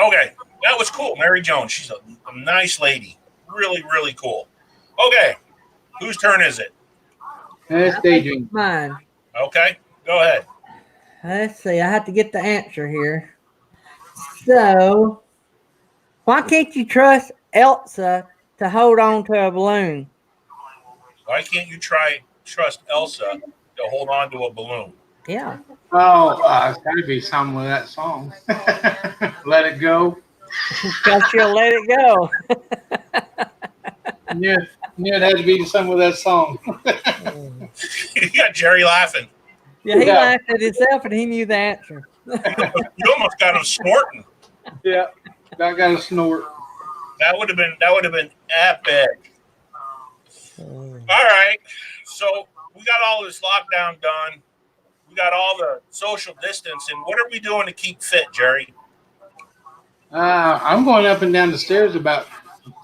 Okay. That was cool. Mary Jones. She's a nice lady. Really, really cool. Okay. Whose turn is it? That's Daydream. Mine. Okay. Go ahead. Let's see. I have to get the answer here. So, why can't you trust Elsa to hold on to a balloon? Why can't you trust Elsa to hold on to a balloon? Yeah. Oh, it's got to be something with that song. Let It Go. Because she'll let it go. Yeah, it had to be something with that song. You got Jerry laughing. Yeah, he Yeah. laughed at himself and he knew the answer. You almost got him snorting. Yeah, I got a snort. That would have been epic. All right. So we got all this lockdown done. We got all the social distance. And what are we doing to keep fit, Jerry? I'm going up and down the stairs about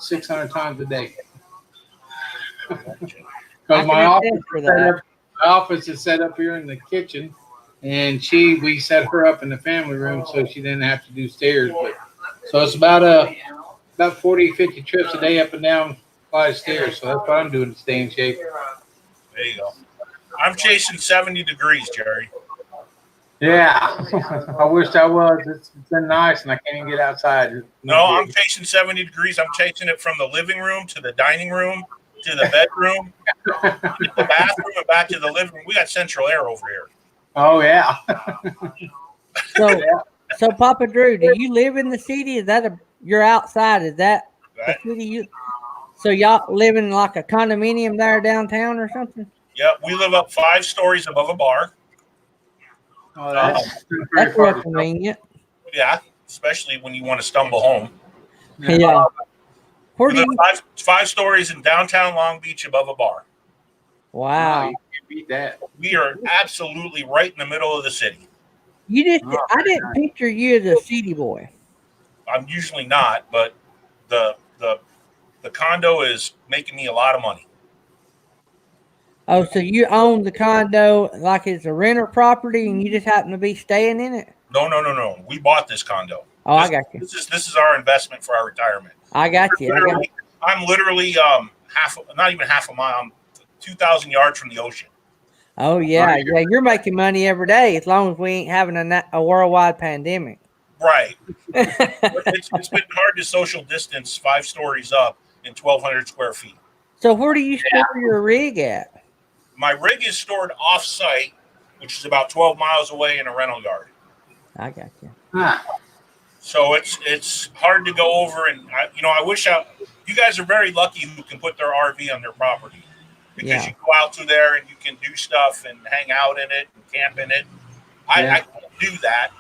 600 times a day. Because my office is set up here in the kitchen, and we set her up in the family room so she didn't have to do stairs. So it's about 40, 50 trips a day up and down 5 stairs. So that's what I'm doing to stay in shape. There you go. I'm chasing 70 degrees, Jerry. Yeah, I wish I was. It's been nice, and I can't even get outside. No, I'm chasing 70 degrees. I'm chasing it from the living room to the dining room to the bedroom, to the bathroom, and back to the living room. We got central air over here. Oh, yeah. So Papa Drew, do you live in the city? Is that you're outside? Is that the city so y'all live in like a condominium there downtown or something? Yeah, we live up 5 stories above a bar. Oh, that's real convenient. Yeah, especially when you want to stumble home. Yeah. We live 5 stories in downtown Long Beach above a bar. Wow. You can't beat that. We are absolutely right in the middle of the city. I didn't picture you as a city boy. I'm usually not, but the condo is making me a lot of money. Oh, so you own the condo like it's a renter property and you just happen to be staying in it? No. We bought this condo. Oh, I got you. This is our investment for our retirement. I got you. I'm literally not even half a mile. I'm 2,000 yards from the ocean. Oh, yeah. Yeah, you're making money every day as long as we ain't having a worldwide pandemic. Right. It's been hard to social distance 5 stories up in 1,200 square feet. So where do you store your rig at? My rig is stored off-site, which is about 12 miles away in a rental yard. I got you. So it's hard to go over, and I wish you guys are very lucky who can put their RV on their property, because you go out to there and you can do stuff and hang out in it and camp in it. I can't do that.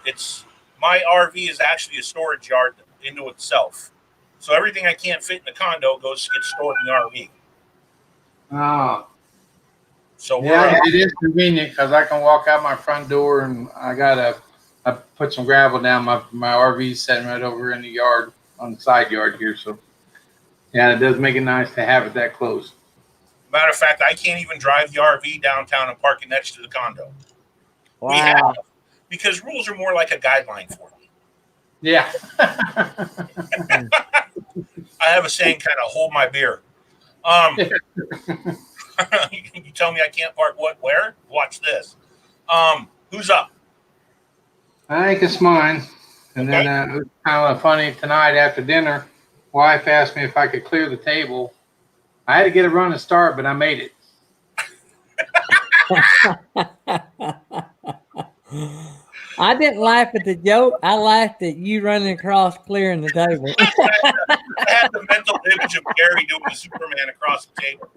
My RV is actually a storage yard into itself. So everything I can't fit in the condo gets stored in the RV. Oh. So it is convenient because I can walk out my front door and I put some gravel down. My RV's sitting right over in the yard on the side yard here. So yeah, it does make it nice to have it that close. Matter of fact, I can't even drive the RV downtown and park it next to the condo. Wow. because rules are more like a guideline for me. Yeah. I have a saying, kind of hold my beer. You tell me I can't park where? Watch this. Who's up? I think it's mine. And Okay. then it was kind of funny tonight after dinner. Wife asked me if I could clear the table. I had to get a run to start, but I made it. I didn't laugh at the joke. I laughed at you running across clearing the table. I had the mental image of Gary doing the Superman across the table.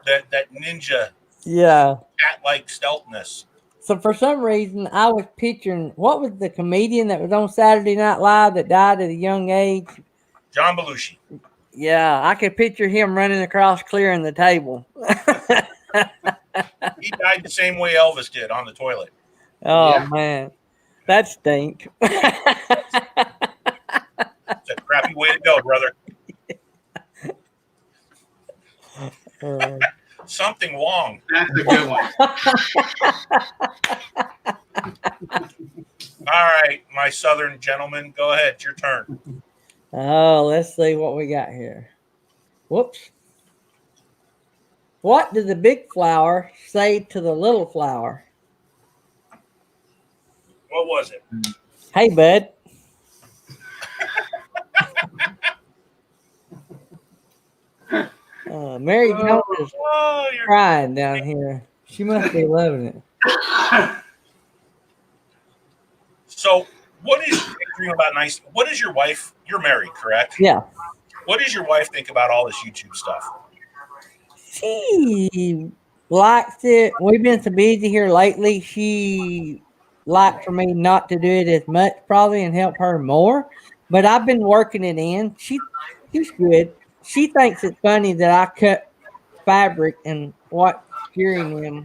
That ninja, Yeah. cat-like stealthness. So for some reason, I was picturing, what was the comedian that was on Saturday Night Live that died at a young age? John Belushi. Yeah, I could picture him running across clearing the table. He died the same way Elvis did, on the toilet. Oh, Yeah. man. That stink. It's a crappy way to go, brother. Something wrong. That's a good one. All right, my southern gentleman, go ahead. It's your turn. Oh, let's see what we got here. Whoops. What did the big flower say to the little flower? What was it? Hey, bud. Mary Jones is You're crying down here. She must be loving it. So, what is about nice? What is your wife? You're married, correct? Yeah. What does your wife think about all this YouTube stuff? She likes it. We've been so busy here lately. She likes for me not to do it as much, probably, and help her more. But I've been working it in. She's good. She thinks it's funny that I cut fabric and watch Daydream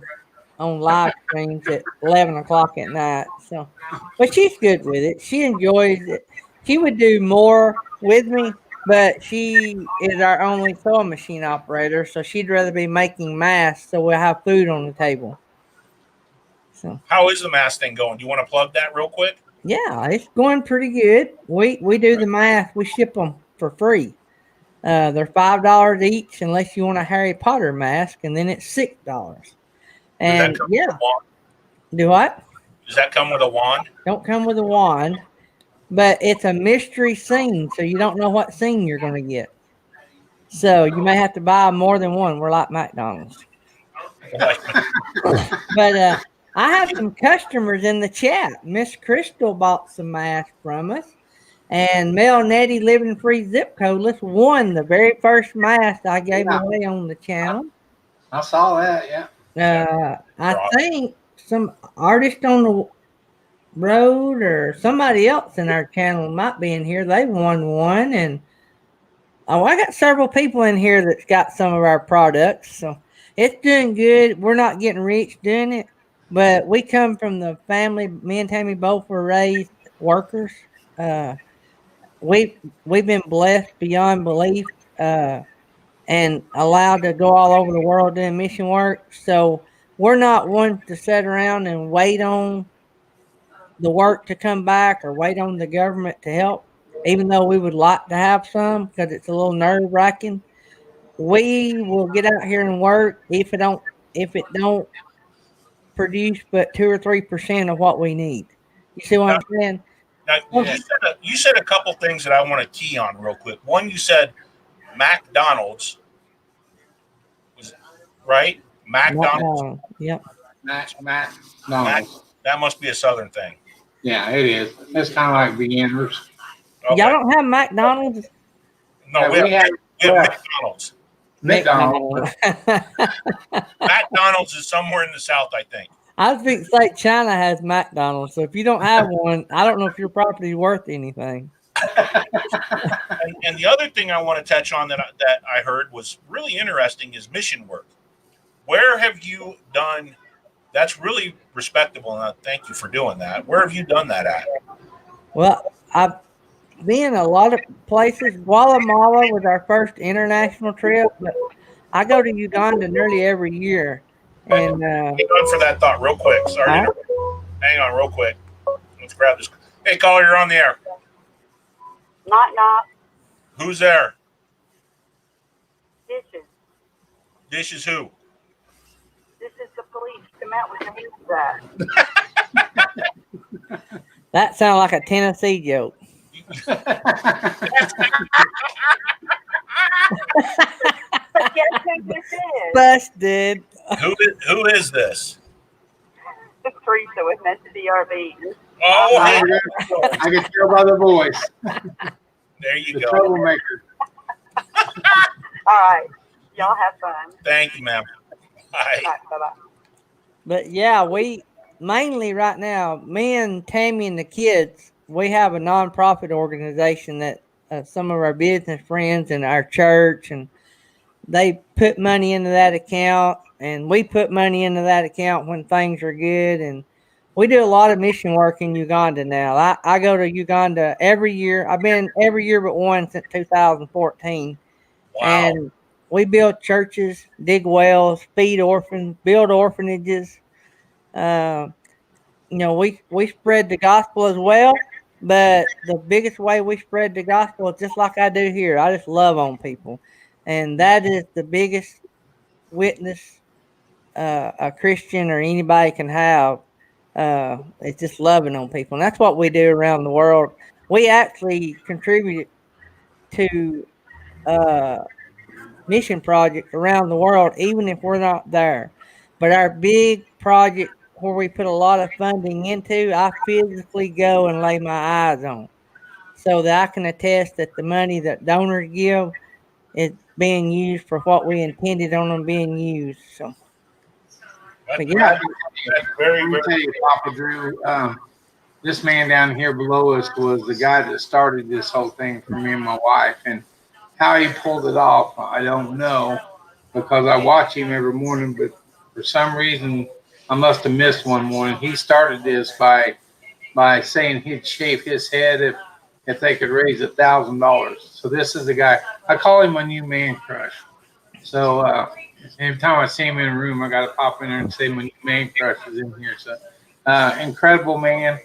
on live streams at 11 o'clock at night. So, but she's good with it. She enjoys it. She would do more with me, but she is our only sewing machine operator, so she'd rather be making masks so we'll have food on the table. So, how is the mask thing going? Do you want to plug that real quick? Yeah, it's going pretty good. We do the mask. We ship them for free. They're $5 each unless you want a Harry Potter mask, and then it's $6. And yeah, do what? Does that come with a wand? Don't come with a wand, but it's a mystery scene, so you don't know what scene you're going to get. So you may have to buy more than one. We're like McDonald's. But I have some customers in the chat. Miss Crystal bought some masks from us. And Mel Nettie Living Free Zip Codeless won the very first mask I gave away on the channel. I saw that, yeah. I think some artist on the road or somebody else in our channel might be in here. They won one. And I got several people in here that's got some of our products. So it's doing good. We're not getting rich doing it. But we come from the family. Me and Tammy both were raised workers. We've been blessed beyond belief and allowed to go all over the world doing mission work. So we're not ones to sit around and wait on the work to come back or wait on the government to help, even though we would like to have some because it's a little nerve-wracking. We will get out here and work if it don't produce but 2 or 3% of what we need. You see what I'm saying? Now, you said a couple things that I want to key on real quick. One, you said McDonald's, right? McDonald's. Yep. McDonald's. That must be a Southern thing. Yeah, it is. It's kind of like beginners. Okay. Y'all don't have McDonald's? No, yeah, we have McDonald's. McDonald's. McDonald's is somewhere in the South, I think. I was thinking like China has McDonald's, so if you don't have one, I don't know if your property is worth anything. And the other thing I want to touch on that I heard was really interesting is mission work. Where have you done? That's really respectable, and I thank you for doing that. Where have you done that at? Well, I've been a lot of places. Guatemala was our first international trip, but I go to Uganda nearly every year. And Hang on for that thought real quick. Sorry. Huh? Hang on real quick. Let's grab this. Hey, caller, you're on the air. Knock, knock. Who's there? Dishes. Dishes who? This is the police. Come out with the news. that sounds like a Tennessee joke. But guess who this is? Busted. Who is this? It's Teresa with Messy DRV. Oh, I hey, can tell by the voice. there you The go. troublemaker. All right. Y'all have fun. Thank you, ma'am. Bye. All right, bye-bye. But yeah, we mainly right now, me and Tammy and the kids, we have a nonprofit organization that some of our business friends and our church, and they put money into that account, and we put money into that account when things are good. And we do a lot of mission work in Uganda now. I go to Uganda every year. I've been every year but one since 2014. Wow. And we build churches, dig wells, feed orphans, build orphanages. We spread the gospel as well. But the biggest way we spread the gospel is just like I do here. I just love on people. And that is the biggest witness a Christian or anybody can have. It's just loving on people. And that's what we do around the world. We actually contribute to mission projects around the world, even if we're not there. But our big project where we put a lot of funding into, I physically go and lay my eyes on so that I can attest that the money that donors give is being used for what we intended on them being used. So, but yeah, That's very, Let me tell very. you, Papa Drew, this man down here below us was the guy that started this whole thing for me and my wife. And how he pulled it off, I don't know, because I watch him every morning, but for some reason, I must have missed one morning. He started this by saying he'd shave his head if they could raise $1,000. So this is the guy. I call him my new man crush. So every time I see him in a room, I got to pop in there and say my new man crush is in here. So incredible man.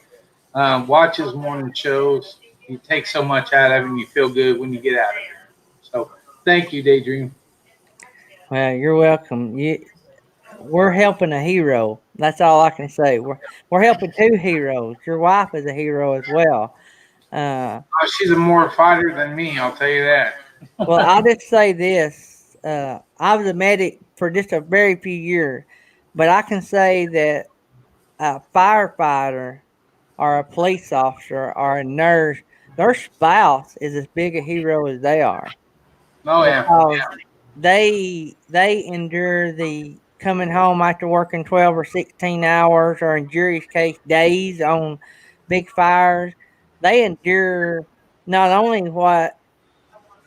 Watch his morning shows. You take so much out of him, you feel good when you get out of there. So thank you, Daydream. well, you're welcome. We're helping a hero. That's all I can say. We're helping two heroes. Your wife is a hero as well. She's a more fighter than me, I'll tell you that. Well, I'll just say this. I was a medic for just a very few years, but I can say that a firefighter or a police officer or a nurse, their spouse is as big a hero as they are. Oh, yeah. Because they endure the coming home after working 12 or 16 hours, or in Jerry's case, days on big fires. They endure not only what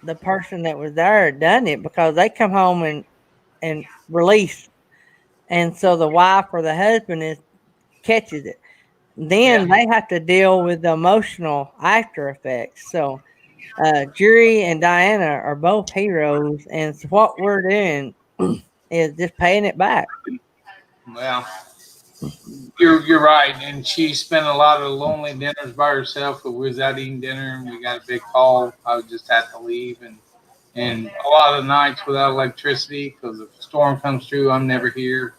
the person that was there had done it, because they come home and release. And so the wife or the husband catches it. Then they have to deal with the emotional after effects. So Jerry and Diana are both heroes, and so what we're doing is just paying it back. Well, you're right. And she spent a lot of lonely dinners by herself. But we was out eating dinner, and we got a big call. I just had to leave, and a lot of nights without electricity, because if a storm comes through, I'm never here.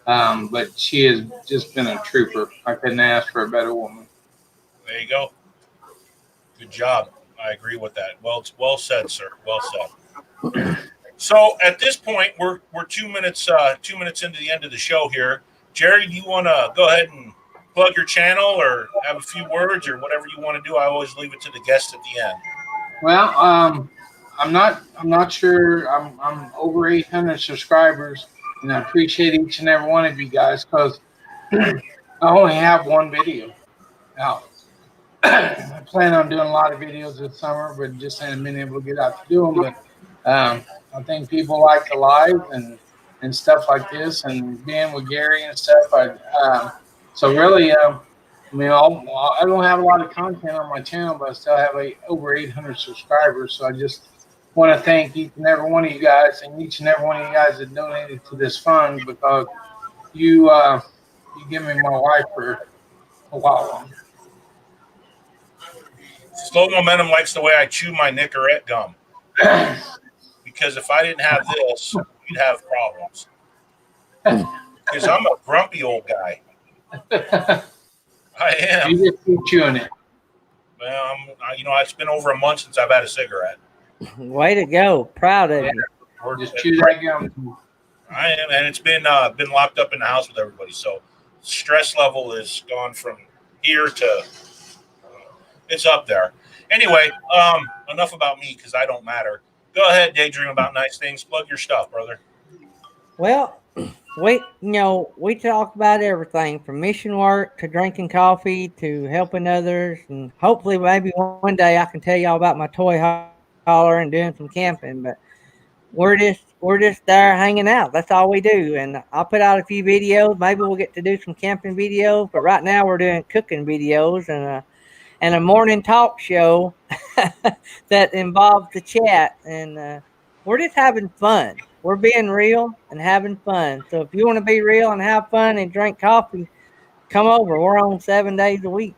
But she has just been a trooper. I couldn't ask for a better woman. There you go. Good job. I agree with that. Well said, sir. Well said. So at this point, we're 2 minutes into the end of the show here. Jerry, do you want to go ahead and plug your channel or have a few words or whatever you want to do? I always leave it to the guests at the end. Well, I'm not sure. I'm over 800 subscribers, and I appreciate each and every one of you guys, because I only have one video out. I plan on doing a lot of videos this summer, but just haven't been able to get out to do them. But I think people like the live and stuff like this, and being with Gary and stuff. So really, I don't have a lot of content on my channel, but I still have over 800 subscribers. So I just want to thank each and every one of you guys, and each and every one of you guys that donated to this fund, because you give me my wife for a while longer. Slow momentum likes the way I chew my Nicorette gum. Because if I didn't have this, you'd have problems. Because I'm a grumpy old guy. I am. You just keep chewing it. Well, it's been over a month since I've had a cigarette. Way to go! Proud of you. Or just chew that gum. I am, and it's been locked up in the house with everybody. So stress level has gone from here to it's up there. Anyway, enough about me because I don't matter. Go ahead, daydream about nice things. Plug your stuff, brother. Well, we talk about everything from mission work to drinking coffee to helping others, and hopefully maybe one day I can tell y'all about my toy hauler and doing some camping. But we're just there hanging out. That's all we do. And I'll put out a few videos. Maybe we'll get to do some camping videos. But right now we're doing cooking videos and a morning talk show that involves the chat. And we're just having fun. We're being real and having fun. So if you want to be real and have fun and drink coffee, come over. We're on 7 days a week.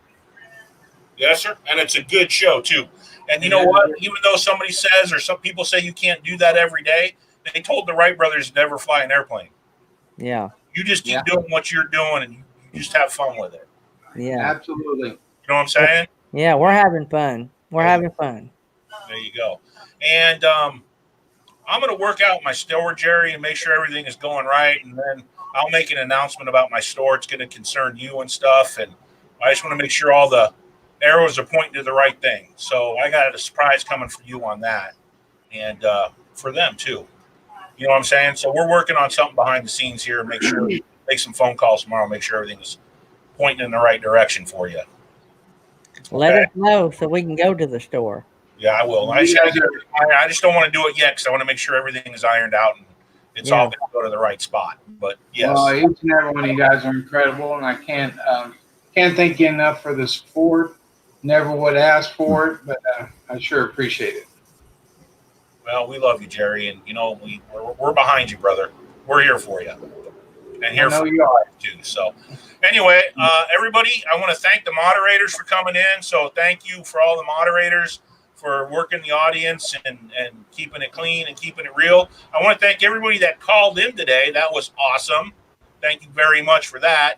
Yes, sir. And it's a good show, too. And you know what? Even though somebody says or some people say you can't do that every day, they told the Wright brothers to never fly an airplane. Yeah. You just keep doing what you're doing and you just have fun with it. Yeah. Absolutely. You know what I'm saying? Yeah, we're having fun. We're having fun. There you go. And I'm going to work out my store, Jerry, and make sure everything is going right. And then I'll make an announcement about my store. It's going to concern you and stuff. And I just want to make sure all the arrows are pointing to the right thing. So I got a surprise coming for you on that. And for them, too. You know what I'm saying? So we're working on something behind the scenes here and make some phone calls tomorrow, make sure everything is pointing in the right direction for you. Let us know so we can go to the store. Yeah, I will. I just don't want to do it yet because I want to make sure everything is ironed out and it's all going to go to the right spot. But yes, well, each and every one of you guys are incredible, and I can't thank you enough for the support. Never would ask for it, but I sure appreciate it. Well, we love you, Jerry, and we're behind you, brother. We're here for you, and here for you too. So, anyway, everybody, I want to thank the moderators for coming in. So, thank you for all the moderators for working the audience and keeping it clean and keeping it real. I want to thank everybody that called in today. That was awesome. Thank you very much for that.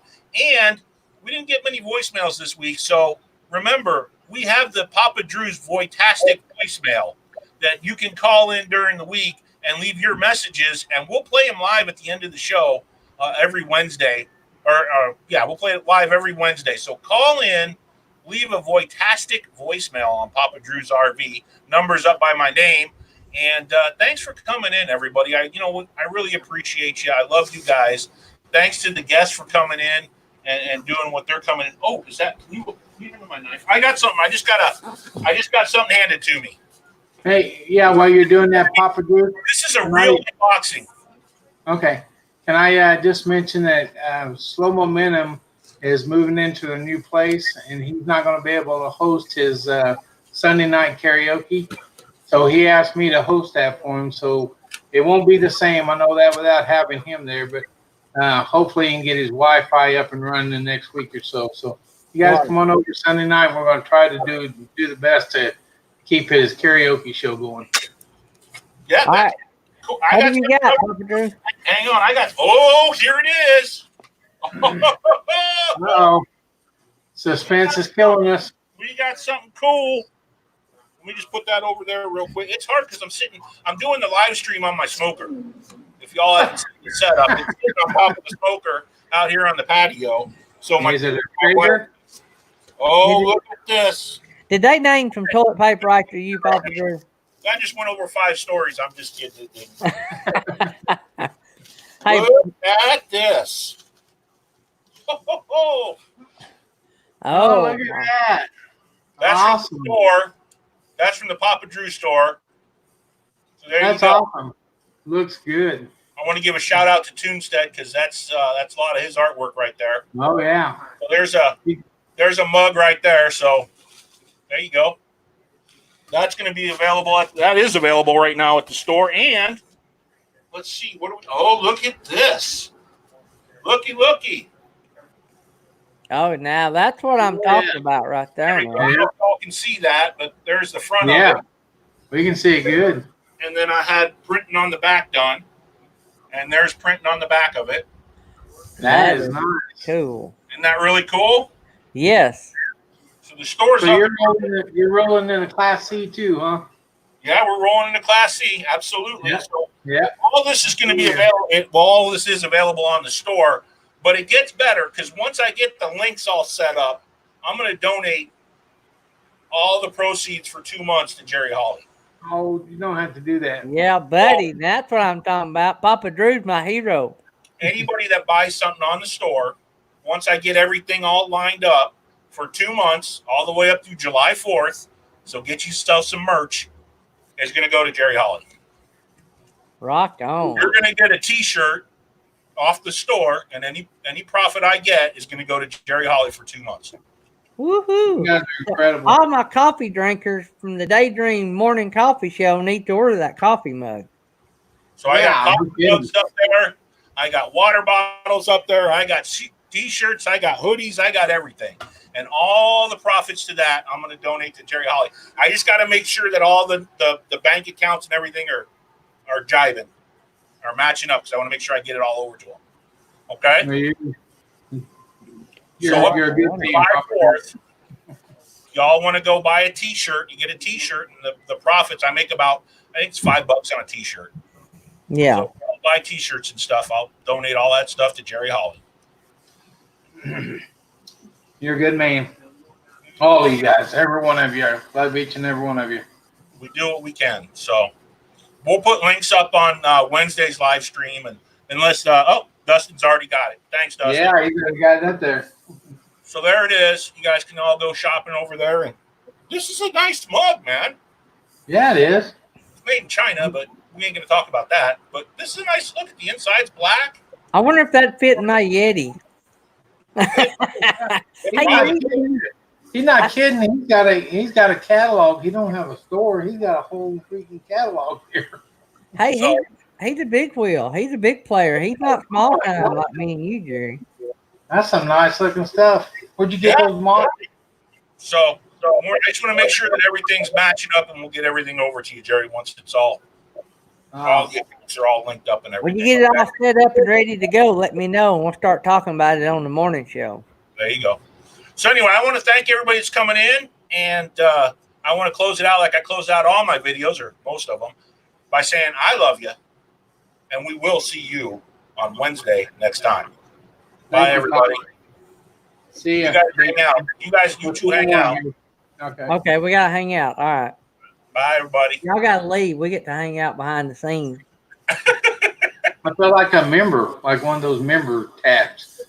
And we didn't get many voicemails this week, so remember, we have the Papa Drew's Voitastic voicemail that you can call in during the week and leave your messages, and we'll play them live at the end of the show every Wednesday. We'll play it live every Wednesday. So call in, leave a Voitastic voicemail on Papa Drew's RV. Numbers up by my name. And thanks for coming in, everybody. I really appreciate you. I love you guys. Thanks to the guests for coming in and doing what they're coming in. Oh, is that? Can you hand me my knife? I got something. I just got something handed to me. Hey, yeah. While you're doing that, Papa Drew. This is a real unboxing. Okay. Can I just mention that Slow Momentum is moving into a new place, and he's not going to be able to host his Sunday night karaoke. So he asked me to host that for him. So it won't be the same. I know that without having him there, but hopefully he can get his Wi-Fi up and running the next week or so. So you guys come on over Sunday night. We're going to try to do the best to keep his karaoke show going. Yeah. All right. Cool. What do you got, Papa Drew? Hang on. Here it is. Uh-oh. Suspense is killing us. We got something cool. Let me just put that over there real quick. It's hard because I'm doing the live stream on my smoker. If y'all haven't seen the setup, it's sitting on top of the smoker out here on the patio. So Is it a trailer? Look at this. Did they name some toilet paper after you, Papa Drew? I just went over 5 stories. I'm just kidding. Hey, look at this. Oh, look at that. That's awesome. from the store. That's from the Papa Drew store. So there That's you go. awesome. Looks good. I want to give a shout out to Toonstead because that's a lot of his artwork right there. Oh yeah. So there's a mug right there. So there you go. That's going to be available. That is available right now at the store. And let's see. Look at this. Looky. Oh, now that's what I'm talking about right there, I man. don't know if y'all can see that, but there's the front Yeah, of it. we can see it good. And then I had printing on the back done. And there's printing on the back of it. That is nice. Cool. Isn't that really cool? Yes. So the store's So up. you're rolling in a Class C too, huh? Yeah, we're rolling into Class C. Absolutely. Yeah. So Yeah. all this is going to be available. Well, all this is available on the store, but it gets better because once I get the links all set up, I'm going to donate all the proceeds for 2 months to Jerry Holly. Oh, you don't have to do that. Yeah, buddy. That's what I'm talking about. Papa Drew's my hero. Anybody that buys something on the store, once I get everything all lined up for 2 months, all the way up through July 4th, so get yourself some merch, is going to go to Jerry Holly. Rock on. You're going to get a T-shirt off the store, and any profit I get is going to go to Jerry Holly for 2 months. Woohoo! You guys are incredible. All my coffee drinkers from the Daydream Morning Coffee Show need to order that coffee mug. So I got Yeah, coffee mugs up there. I got water bottles up there. I got T-shirts. I got hoodies. I got everything. And all the profits to that, I'm going to donate to Jerry Holly. I just got to make sure that all the bank accounts and everything are jiving, are matching up, because I want to make sure I get it all over to them. Okay? You're a good team. July 4th, y'all want to go buy a T-shirt, you get a T-shirt, and the profits, I make about, I think it's $5 on a T-shirt. Yeah. So I'll buy T-shirts and stuff. I'll donate all that stuff to Jerry Holly. You're a good man. All of you guys, every one of you. I love each and every one of you. We do what we can. So we'll put links up on Wednesday's live stream, and unless Dustin's already got it. Thanks, Dustin. Yeah, you got it up there. So there it is. You guys can all go shopping over there. And this is a nice mug, man. Yeah, it is. It's made in China, but we ain't going to talk about that. But this is a nice look. At the inside's black. I wonder if that fit in my Yeti. He's not kidding. He's got a catalog. He don't have a store. He's got a whole freaking catalog here. Hey, he's a big wheel. He's a big player. He's not small time like me and you, Jerry. That's some nice looking stuff. Where'd you get those models? So I just want to make sure that everything's matching up, and we'll get everything over to you, Jerry, once it's all the accounts are all linked up and everything. When you get it all set up and ready to go, let me know, and we'll start talking about it on the morning show. There you go. So anyway, I want to thank everybody that's coming in, and I want to close it out like I close out all my videos, or most of them, by saying I love you, and we will see you on Wednesday next time. Bye, everybody. See ya. You guys hang out. You two hang out. Okay. Okay, we gotta hang out. All right. Bye, everybody. Y'all gotta leave. We get to hang out behind the scenes. I feel like a member, like one of those member tabs.